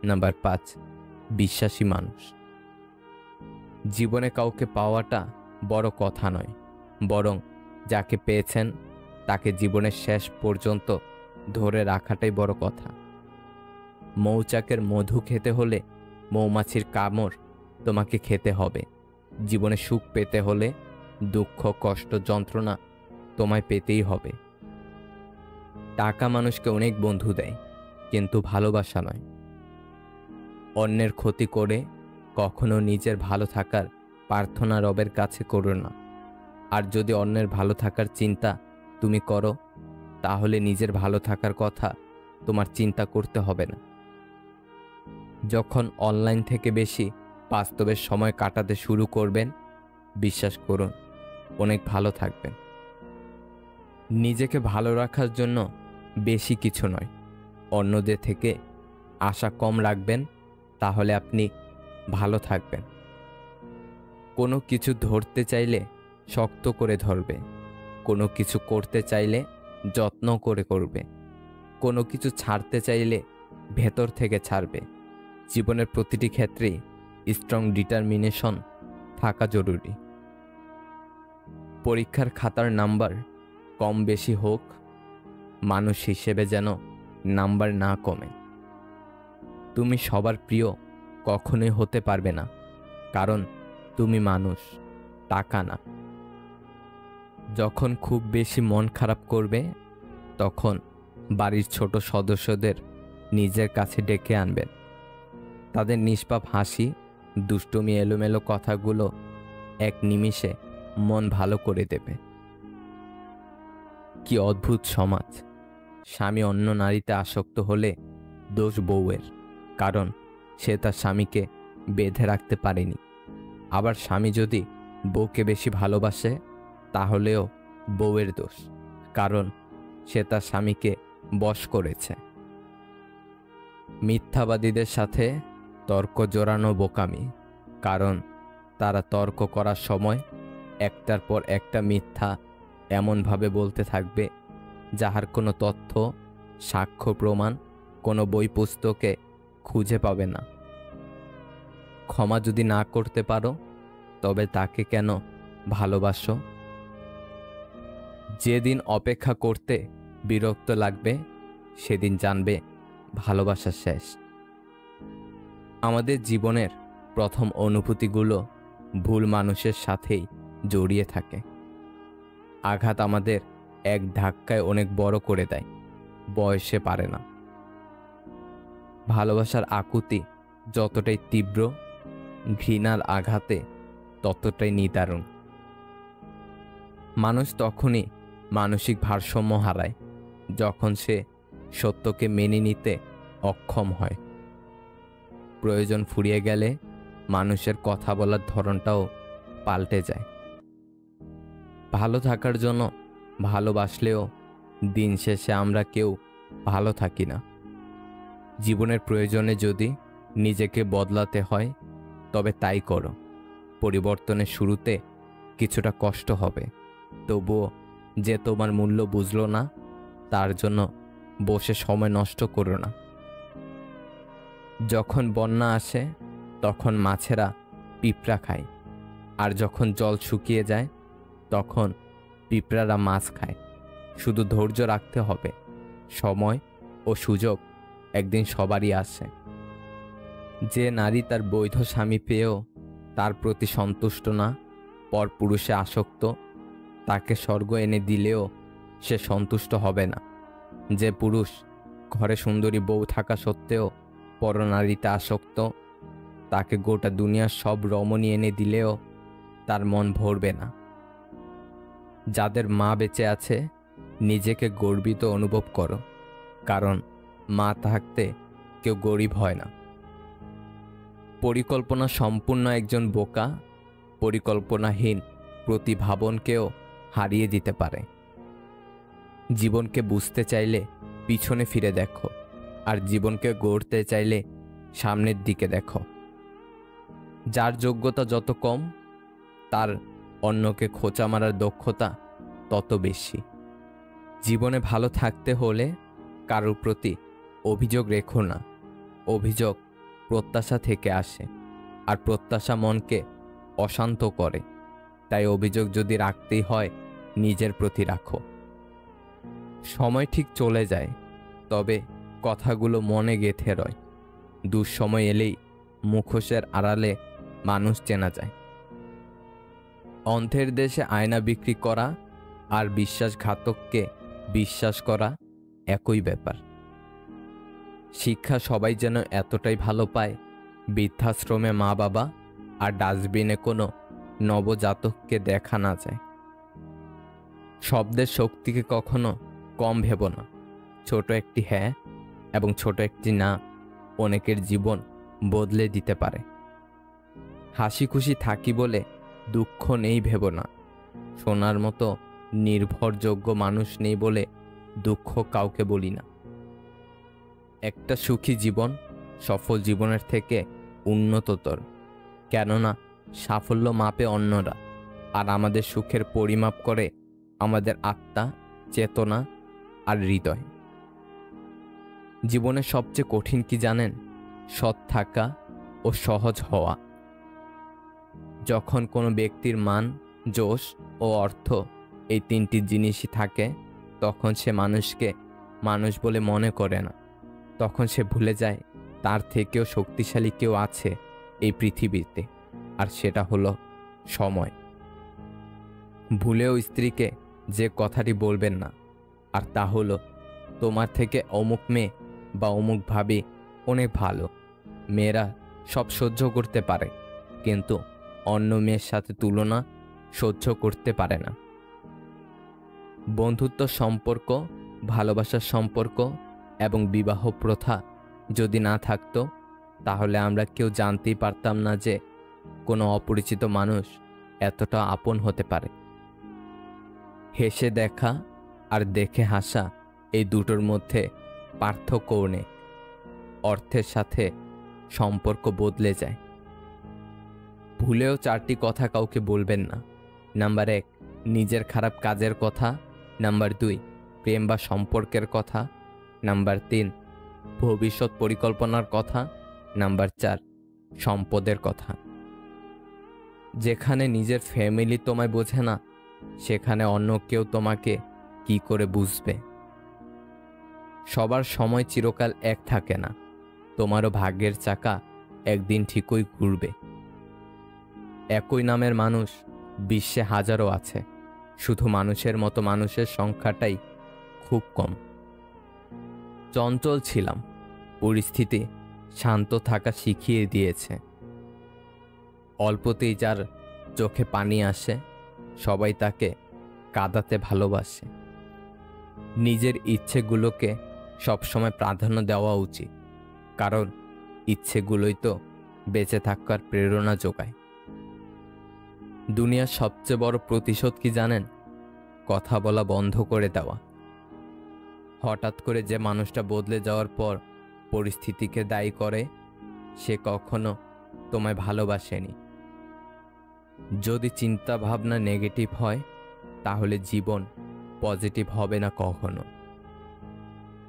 নাম্বার 5, বিশ্বাসী মানুষ। জীবনে কাউকে পাওয়াটা বড় কথা নয়, বরং যাকে পেয়েছেন তাকে জীবনের শেষ পর্যন্ত ধরে রাখাটাই বড় কথা। মৌচাকের মধু খেতে হলে মৌমাছির কামড় তোমাকে খেতে হবে। জীবনে সুখ পেতে হলে দুঃখ, কষ্ট, যন্ত্রণা তোমায় পেতেই হবে। টাকা মানুষকে অনেক বন্ধু দেয়, কিন্তু ভালোবাসা নয়। অন্যের ক্ষতি করে কখনো নিজের ভালো থাকার প্রার্থনা রবের কাছে করো না। আর যদি অন্যের ভালো থাকার চিন্তা তুমি করো, তাহলে নিজের ভালো থাকার কথা তোমার চিন্তা করতে হবে না। যখন অনলাইন থেকে বেশি বাস্তবের সময় কাটাতে শুরু করবেন, বিশ্বাস করুন অনেক ভালো থাকবেন। নিজেকে ভালো রাখার জন্য বেশি কিছু নয়, অন্যদের থেকে আশা কম রাখবেন, তাহলে আপনি ভালো থাকবেন। কোনো কিছু ধরতে চাইলে শক্ত করে ধরবে, কোনো কিছু করতে চাইলে যত্ন করে করবে, কোনো কিছু ছাড়তে চাইলে ভেতর থেকে ছাড়বে। জীবনের প্রতিটি ক্ষেত্রেই স্ট্রং ডিটারমিনেশন থাকা জরুরি। পরীক্ষার খাতার নাম্বার কম বেশি হোক, মানুষ হিসেবে যেন নাম্বার না কমে। তুমি সবার প্রিয় কখনোই হতে পারবে না, কারণ তুমি মানুষ, টাকা না। যখন খুব বেশি মন খারাপ করবে, তখন বাড়ির ছোট সদস্যদের নিজের কাছে ডেকে আনবেন। তাদের নিষ্পাপ হাসি, দুষ্টুমি, এলোমেলো কথাগুলো এক নিমিষে মন ভালো করে দেবে। কি অদ্ভুত সমাজ! স্বামী অন্য নারীতে আসক্ত হলে দোষ বউয়ের, কারণ সে তার স্বামীকে বেঁধে রাখতে পারেনি। আবার স্বামী যদি বউকে বেশি ভালোবাসে, তাহলেও বউয়ের দোষ, কারণ সে তার স্বামীকে বশ করেছে। মিথ্যাবাদীদের সাথে তর্ক জোড়ানো বোকামি, কারণ তারা তর্ক করার সময় একটার পর একটা মিথ্যা এমনভাবে বলতে থাকবে যাহার কোনো তথ্য, সাক্ষ্য, প্রমাণ কোনো বই পুস্তকে খুঁজে পাবে না। ক্ষমা যদি না করতে পারো, তবে তাকে কেন ভালোবাসো? যেদিন অপেক্ষা করতে বিরক্ত লাগবে, সেদিন জানবে ভালোবাসা শেষ। আমাদের জীবনের প্রথম অনুভূতিগুলো ভুল মানুষের সাথেই জড়িয়ে থাকে। আঘাত আমাদের এক ধাক্কায় অনেক বড় করে দেয়, বয়সে পারে না। ভালোবাসার আকুতি যতটাই তীব্র, ঘৃণার আঘাতে ততটাই নিদারুণ। মানুষ তখনই মানসিক ভারসাম্য হারায় যখন সে সত্যকে মেনে নিতে অক্ষম হয়। প্রয়োজন ফুরিয়ে গেলে মানুষের কথা বলার ধরনটাও পাল্টে যায়। ভালো থাকার জন্য ভালোবাসলেও দিন শেষে আমরা কেউ ভালো থাকি না। জীবনের প্রয়োজনে যদি নিজেকে বদলাতে হয়, তবে তাই করো। পরিবর্তনের শুরুতে কিছুটা কষ্ট হবে, তবুও যে তোমার মূল্য বুঝলো না, তার জন্য বসে সময় নষ্ট করো না। যখন বন্যা আসে, তখন মাছেরা পিঁপড়া খায়, আর যখন জল শুকিয়ে যায়, তখন পিঁপড়ারা মাছ খায়। শুধু ধৈর্য রাখতে হবে, সময় ও সুযোগ একদিন সবারই আসে। যে নারী তার বৈধ স্বামী পেয়েও তার প্রতি সন্তুষ্ট না, পরপুরুষে আসক্ত, তাকে স্বর্গ এনে দিলেও সে সন্তুষ্ট হবে না। যে পুরুষ ঘরে সুন্দরী বউ থাকা সত্ত্বেও পরনারীতে আসক্ত, তাকে গোটা দুনিয়ার সব রমণী এনে দিলেও তার মন ভরবে না। যাদের মা বেঁচে আছে, নিজেকে গর্বিত অনুভব করো, কারণ মা থাকতে কেউ গরিব হয় না। পরিকল্পনা সম্পূর্ণ একজন বোকা পরিকল্পনাহীন প্রতিভাবনকেও হারিয়ে দিতে পারে। জীবনকে বুঝতে চাইলে পিছনে ফিরে দেখো, আর জীবনকে গড়তে চাইলে সামনের দিকে দেখো। যার যোগ্যতা যত কম, তার অন্যকে খোঁচা মারার দক্ষতা তত বেশি। জীবনে ভালো থাকতে হলে কারোর প্রতি অভিযোগ রেখো না। অভিযোগ প্রত্যাশা থেকে আসে, আর প্রত্যাশা মনকে অশান্ত করে। তাই অভিযোগ যদি রাখতেই হয়, নিজের প্রতি রাখো। সময় ঠিক চলে যায়, তবে কথাগুলো মনে গেঁথে রয়। দুঃসময় এলেই মুখোশের আড়ালে মানুষ চেনা যায়। অন্ধের দেশে আয়না বিক্রি করা আর বিশ্বাসঘাতককে বিশ্বাস করা একই ব্যাপার। শিক্ষা সবাই যেন এতটাই ভালো পায়, বৃদ্ধাশ্রমে মা বাবা আর ডাস্টবিনে কোনো নবজাতককে দেখা না যায়। শব্দের শক্তিকে কখনো কম ভেবো না। ছোট একটি হ্যাঁ এবং ছোট একটি না অনেকের জীবন বদলে দিতে পারে। হাসি খুশি থাকি বলে দুঃখ নেই ভেবো না। শোনার মতো নির্ভরযোগ্য মানুষ নেই বলে দুঃখ কাউকে বলি না। একটা সুখী জীবন সফল জীবনের থেকে উন্নততর, কেননা সাফল্য মাপে অন্যরা, আর আমাদের সুখের পরিমাপ করে আমাদের আত্মা, চেতনা আর হৃদয়। জীবনের সবচেয়ে কঠিন কি জানেন? সৎ থাকা ও সহজ হওয়া। যখন কোনো ব্যক্তির মান, যশ ও অর্থ এই তিনটি জিনিসই থাকে, তখন সে মানুষকে মানুষ বলে মনে করে না। তখন সে ভুলে যায় তার থেকেও শক্তিশালী কেউ আছে এই পৃথিবীতে, আর সেটা হলো সময়। ভুলেও স্ত্রীকে যে কথাটি বলবেন না, আর তা হলো, তোমার থেকে অমুক মেয়ে বা অমুক ভাবি অনেক ভালো। মেয়েরা সব সহ্য করতে পারে, কিন্তু অন্য মেয়ের সাথে তুলনা সহ্য করতে পারে না। বন্ধুত্ব সম্পর্ক, ভালোবাসার সম্পর্ক এবং বিবাহ প্রথা যদি না থাকতো, তাহলে আমরা কেউ জানতেই পারতাম না যে কোনো অপরিচিত মানুষ এতটা আপন হতে পারে। হেসে দেখা আর দেখে হাসা, এই দুটোর মধ্যে পার্থক্য নেই। অর্থের সাথে সম্পর্ক বদলে যায়। ভুলেও 4টি কথা কাউকে বলবেন না। নাম্বার 1, নিজের খারাপ কাজের কথা। নাম্বার 2, প্রেম বা সম্পর্কের কথা। নাম্বার 3, ভবিষ্যৎ পরিকল্পনার কথা। নাম্বার 4, সম্পদের কথা। যেখানে নিজের ফ্যামিলি তোমায় বোঝে না, সেখানে অন্য কেউ তোমাকে কি করে বুঝবে? সবার সময় চিরকাল এক থাকে না। তোমারও ভাগ্যের চাকা একদিন ঠিকই ঘুরবে। একই নামের মানুষ বিশ্বে হাজারো আছে, শুধু মানুষের মতো মানুষের সংখ্যাটাই খুব কম। চঞ্চল ছিলাম, পরিস্থিতি শান্ত থাকা শিখিয়ে দিয়েছে। অল্পতেই যার চোখে পানি আসে, সবাই তাকে কাঁদাতে ভালোবাসে। নিজের ইচ্ছেগুলোকে সবসময় প্রাধান্য দেওয়া উচিত, কারণ ইচ্ছেগুলোই তো বেঁচে থাকার প্রেরণা যোগায়। দুনিয়ার সবচেয়ে বড় প্রতিশোধ কি জানেন? কথা বলা বন্ধ করে দেওয়া। হঠাৎ করে যে মানুষটা বদলে যাওয়ার পর পরিস্থিতিকে দায়ী করে, সে কখনো তোমায় ভালোবাসেনি। যদি চিন্তা ভাবনা নেগেটিভ হয়, তাহলে জীবন পজিটিভ হবে না কখনো।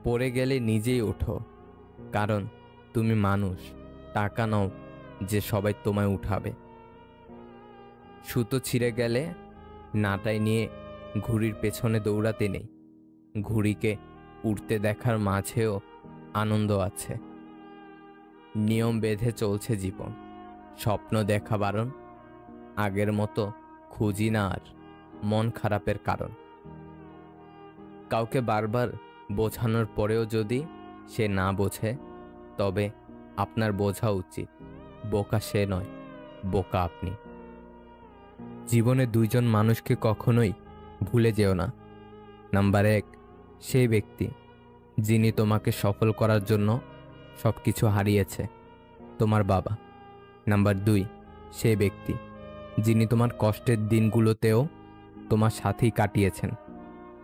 পড়ে গেলে নিজেই ওঠো, কারণ তুমি মানুষ, টাকা নও যে সবাই তোমায় উঠাবে। সুতো ছিঁড়ে গেলে নাটাই নিয়ে ঘুড়ির পেছনে দৌড়াতে নেই। ঘুড়িকে উড়তে দেখার মাঝেও আনন্দ আছে। নিয়ম বেঁধে চলছে জীবন, স্বপ্ন দেখা বারণ। আগের মতো খুঁজি না আর মন খারাপের কারণ। কাউকে বারবার বোঝানোর পরেও যদি সে না বোঝে, তবে আপনার বোঝা উচিত বোকা সে নয়, বোকা আপনি। জীবনে 2 জন মানুষকে কখনোই ভুলে যেও না। নাম্বার 1, সেই ব্যক্তি যিনি তোমাকে সফল করার জন্য সব কিছু হারিয়েছে, তোমার বাবা। নাম্বার 2, সেই ব্যক্তি যিনি তোমার কষ্টের দিনগুলোতেও তোমার সাথেই কাটিয়েছেন,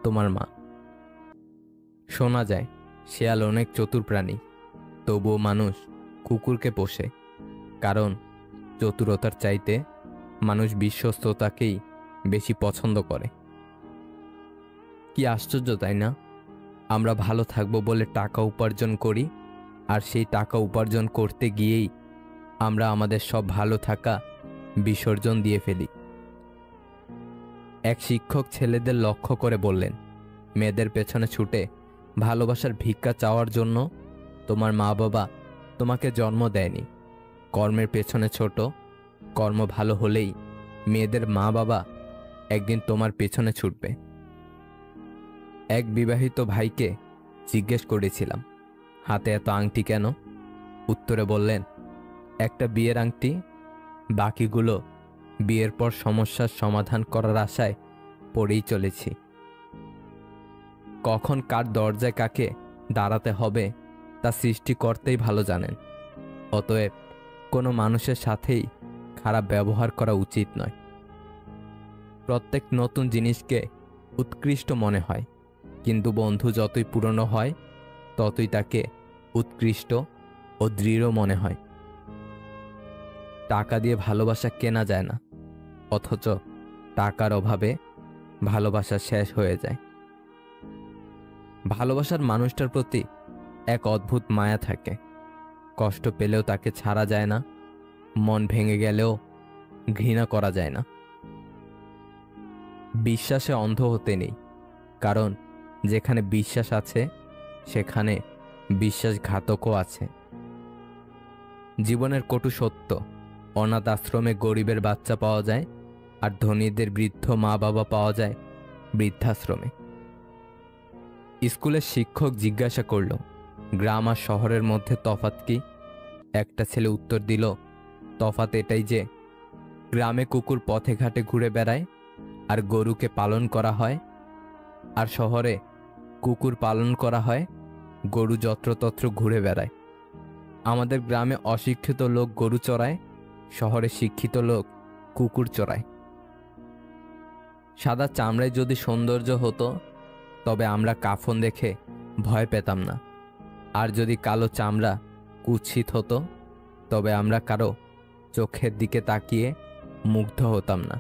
তোমার মা। শোনা যায় শেয়াল অনেক চতুর প্রাণী, তবুও মানুষ কুকুরকে পোষে, কারণ চতুরতার চাইতে মানুষ বিশ্বস্ততাকেই বেশি পছন্দ করে। কি আশ্চর্য তাই না? আমরা ভালো থাকবো বলে টাকা উপার্জন করি, আর সেই টাকা উপার্জন করতে গিয়েই আমরা আমাদের সব ভালো থাকা বিসর্জন দিয়ে ফেলি। এক শিক্ষক ছেলেদের লক্ষ্য করে বললেন, মেয়েদের পেছনে ছুটে ভালোবাসার ভিক্ষা চাওয়ার জন্য তোমার মা বাবা তোমাকে জন্ম দেয়নি। কর্মের পেছনে ছোট, কর্ম ভালো হলেই মেয়েদের মা বাবা একদিন তোমার পেছনে ছুটবে। এক বিবাহিত ভাইকে জিজ্ঞেস করেছিলাম, হাতে এত আংটি কেন? উত্তরে বললেন, একটা বিয়ের আংটি, বাকিগুলো বিয়ের পর সমস্যার সমাধান করার আশায় পড়েই চলেছি। কখন কার দরজায় কাকে দাঁড়াতে হবে তা সৃষ্টিকর্তাই ভালো জানেন। অতএব কোনো মানুষের সাথেই খারাপ ব্যবহার করা উচিত নয়। প্রত্যেক নতুন জিনিসকে উৎকৃষ্ট মনে হয়, কিন্তু বন্ধু যতই পুরনো হয় ততই তাকে উৎকৃষ্ট ও দৃঢ় মনে হয়। টাকা দিয়ে ভালোবাসা কেনা যায় না, অথচ টাকার অভাবে ভালোবাসা শেষ হয়ে যায়। ভালোবাসার মানুষটার প্রতি এক অদ্ভুত মায়া থাকে। কষ্ট পেলেও তাকে ছাড়া যায় না, মন ভেঙে গেলেও ঘৃণা করা যায় না। বিশ্বাসে অন্ধ হতে নেই, কারণ যেখানে বিশ্বাস আছে সেখানে বিশ্বাসঘাতকও আছে। জীবনের কটু সত্য, অনাথ আশ্রমে গরিবের বাচ্চা পাওয়া যায়, আর ধনীদের বৃদ্ধ মা বাবা পাওয়া যায় বৃদ্ধাশ্রমে। স্কুলের শিক্ষক জিজ্ঞাসা করল, গ্রাম আর শহরের মধ্যে তফাৎ কি? একটা ছেলে উত্তর দিল, তফাৎ এটাই যে গ্রামে কুকুর পথে ঘাটে ঘুরে বেড়ায় আর গরুকে পালন করা হয়, আর শহরে কুকুর পালন করা হয়, গরু যত্রতত্র ঘুরে বেড়ায়। আমাদের গ্রামে অশিক্ষিত লোক গরু চড়ায়, শহরে শিক্ষিত লোক কুকুর চড়ায়। সাদা চামড়ায় যদি সৌন্দর্য হতো তবে আমরা কাফন দেখে ভয় পেতাম না, আর যদি কালো চামড়া কুৎসিত হতো তবে আমরা কারো চোখের দিকে তাকিয়ে মুগ্ধ হতাম না।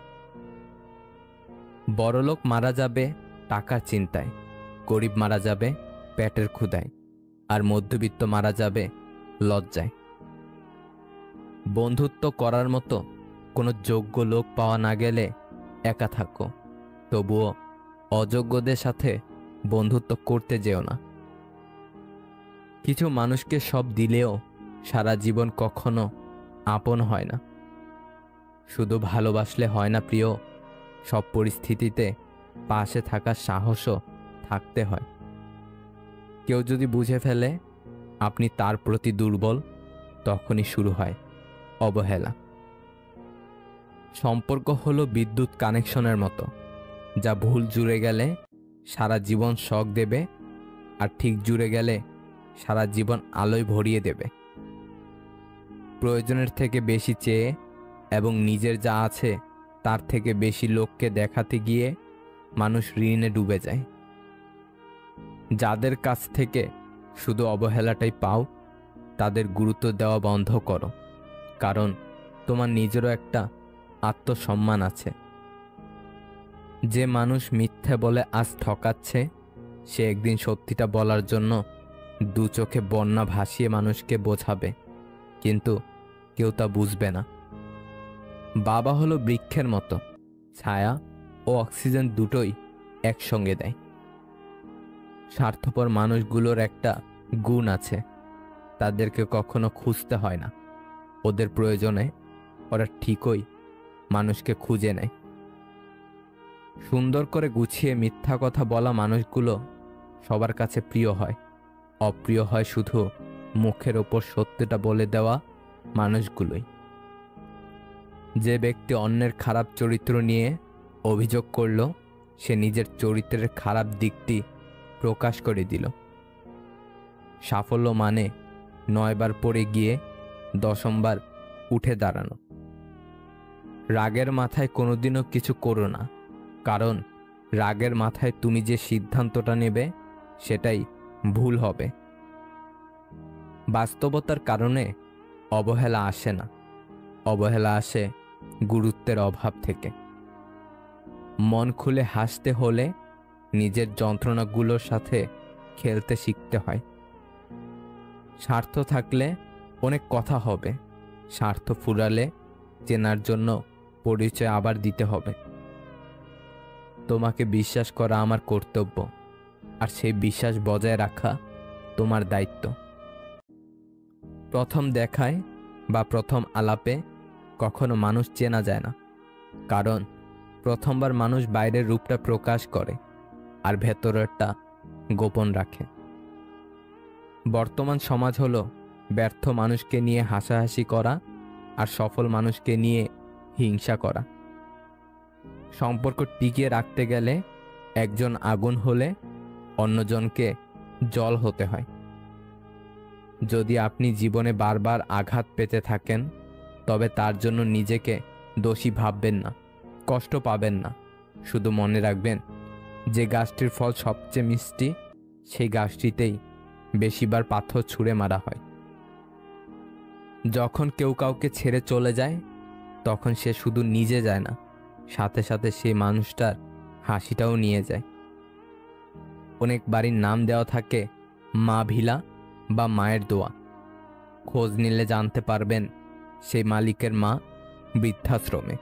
বড়লোক মারা যাবে টাকার চিন্তায়, গরিব মারা যাবে পেটের ক্ষুধায়, আর মধ্যবিত্ত মারা যাবে লজ্জায়। বন্ধুত্ব করার মতো কোনো যোগ্য লোক পাওয়া না গেলে একা থাকো, তবুও অযোগ্যদের সাথে বন্ধুত্ব করতে যেও না। কিছু মানুষকে সব দিলেও সারা জীবন কখনো আপন হয় না। শুধু ভালোবাসলে হয় না প্রিয়, সব পরিস্থিতিতে পাশে থাকার সাহসও থাকতে হয়। কেউ যদি বুঝে ফেলে আপনি তার প্রতি দুর্বল, তখনই শুরু হয় অবহেলা। সম্পর্ক হলো বিদ্যুৎ কানেকশনের মতো, যা ভুল জুড়ে গেলে সারা জীবন শক দেবে, আর ঠিক জুড়ে গেলে সারা জীবন আলোয় ভরিয়ে দেবে। প্রয়োজনের থেকে বেশি চেয়ে এবং নিজের যা আছে তার থেকে বেশি লোককে দেখাতে গিয়ে মানুষ ঋণে ডুবে যায়। যাদের কাছ থেকে শুধু অবহেলাটাই পাও, তাদের গুরুত্ব দেওয়া বন্ধ করো, কারণ তোমার নিজেরও একটা আত্মসম্মান আছে। যে মানুষ মিথ্যে বলে আজ ঠকাচ্ছে, সে একদিন সত্যিটা বলার জন্য দু চোখে বন্যা ভাসিয়ে মানুষকে বোঝাবে, কিন্তু কেউ তা বুঝবে না। বাবা হলো বৃক্ষের মতো, ছায়া ও অক্সিজেন দুটোই একসঙ্গে দেয়। স্বার্থপর মানুষগুলোর একটা গুণ আছে, তাদেরকে কখনো খুঁজতে হয় না, ওদের প্রয়োজনে ওরা ঠিকই মানুষকে খুঁজে নেয়। সুন্দর করে গুছিয়ে মিথ্যা কথা বলা মানুষগুলো সবার কাছে প্রিয় হয়, অপ্রিয় হয় শুধু মুখের ওপর সত্যটা বলে দেওয়া মানুষগুলোই। যে ব্যক্তি অন্যের খারাপ চরিত্র নিয়ে অভিযোগ করল, সে নিজের চরিত্রের খারাপ দিকটি প্রকাশ করে দিল। সাফল্য মানে 9 বার পড়ে গিয়ে 10ম বার উঠে দাঁড়ানো। রাগের মাথায় কোনোদিনও কিছু করো না, কারণ রাগের মাথায় তুমি যে সিদ্ধান্তটা নেবে সেটাই ভুল হবে। বাস্তবতার কারণে অবহেলা আসে না, অবহেলা আসে গুরুত্বের অভাব থেকে। মন খুলে হাসতে হলে নিজের যন্ত্রণাগুলোর সাথে খেলতে শিখতে হয়। স্বার্থ থাকলে অনেক কথা হবে, স্বার্থ ফুরালে চেনার জন্য পরিচয় আবার দিতে হবে। তোমাকে বিশ্বাস করা আমার কর্তব্য, আর সেই বিশ্বাস বজায় রাখা তোমার দায়িত্ব। প্রথম দেখায় বা প্রথম আলাপে কখনো মানুষ চেনা যায় না, কারণ প্রথমবার মানুষ বাইরের রূপটা প্রকাশ করে আর ভেতরেরটা গোপন রাখে। বর্তমান সমাজ হলো ব্যর্থ মানুষকে নিয়ে হাসাহাসি করা আর সফল মানুষকে নিয়ে হিংসা করা। সম্পর্ক টিকিয়ে রাখতে গেলে একজন আগুন হলে অন্যজনকে জল হতে হয়। যদি আপনি জীবনে বারবার আঘাত পেতে থাকেন, তবে তার জন্য নিজেকে দোষী ভাববেন না, কষ্ট পাবেন না। শুধু মনে রাখবেন, যে গাছটির ফল সবচেয়ে মিষ্টি, সেই গাছটিতেই বেশিবার পাথর ছুঁড়ে মারা হয়। যখন কেউ কাউকে ছেড়ে চলে যায়, তখন সে শুধু নিজে যায় না, সাথে সাথে সেই মানুষটার হাসিটাও নিয়ে যায়। অনেক বাড়ির নাম দেওয়া থাকে মা ভিলা বা মায়ের দোয়া। খোঁজ নিলে জানতে পারবেন সেই মালিকের মা বৃদ্ধাশ্রমে।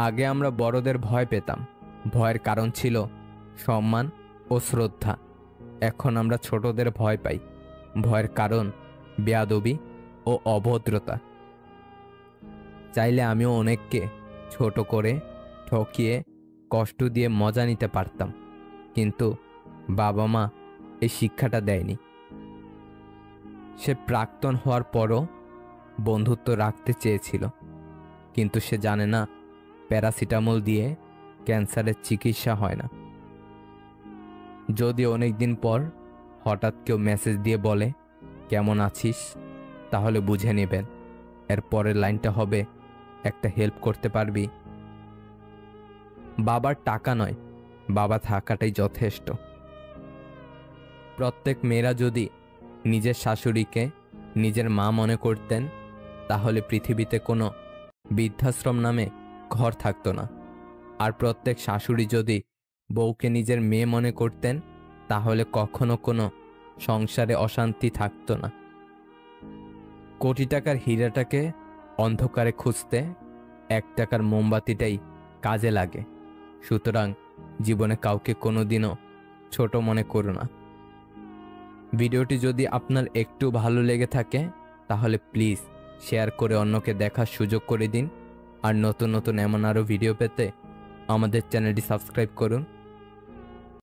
আগে আমরা বড়দের ভয় পেতাম, ভয়ের কারণ ছিল সম্মান ও শ্রদ্ধা। এখন আমরা ছোটদের ভয় পাই, ভয়ের কারণ বেয়াদবি ও অভদ্রতা। চাইলে আমিও অনেককে ছোট করে, ঠকিয়ে, কষ্ট দিয়ে মজা নিতে পারতাম, কিন্তু বাবা মা এই শিক্ষাটা দেয়নি। সে প্রাক্তন হওয়ার পরও বন্ধুত্ব রাখতে চেয়েছিল, কিন্তু সে জানে না প্যারাসিটামল দিয়ে ক্যান্সারের চিকিৎসা হয় না। যদি অনেক দিন পর হঠাৎ কেউ মেসেজ দিয়ে বলে কেমন আছিস, তাহলে বুঝে নেবেন এর পরের লাইনটা হবে একটা হেল্প করতে পারবি। বাবার টাকা নয়, বাবা থাকাটাই যথেষ্ট। প্রত্যেক মেয়েরা যদি নিজের শাশুড়িকে নিজের মা মনে করতেন, তাহলে পৃথিবীতে কোনো বৃদ্ধাশ্রম নামে ঘর থাকতো না। আর প্রত্যেক শাশুড়ি যদি বউকে নিজের মেয়ে মনে করতেন, তাহলে কখনো কোনো সংসারে অশান্তি থাকতো না। কোটি টাকার হীরাটাকে অন্ধকারে খুঁজতে 1 টাকার মোমবাতিটাই কাজে লাগে। সুতরাং জীবনে কাউকে কোনোদিনও ছোট মনে করো না। ভিডিওটি যদি আপনার একটু ভালো লেগে থাকে, তাহলে প্লিজ শেয়ার করে অন্যকে দেখার সুযোগ করে দিন। আর নতুন নতুন এমন আরও ভিডিও পেতে আমাদের চ্যানেলটি সাবস্ক্রাইব করুন।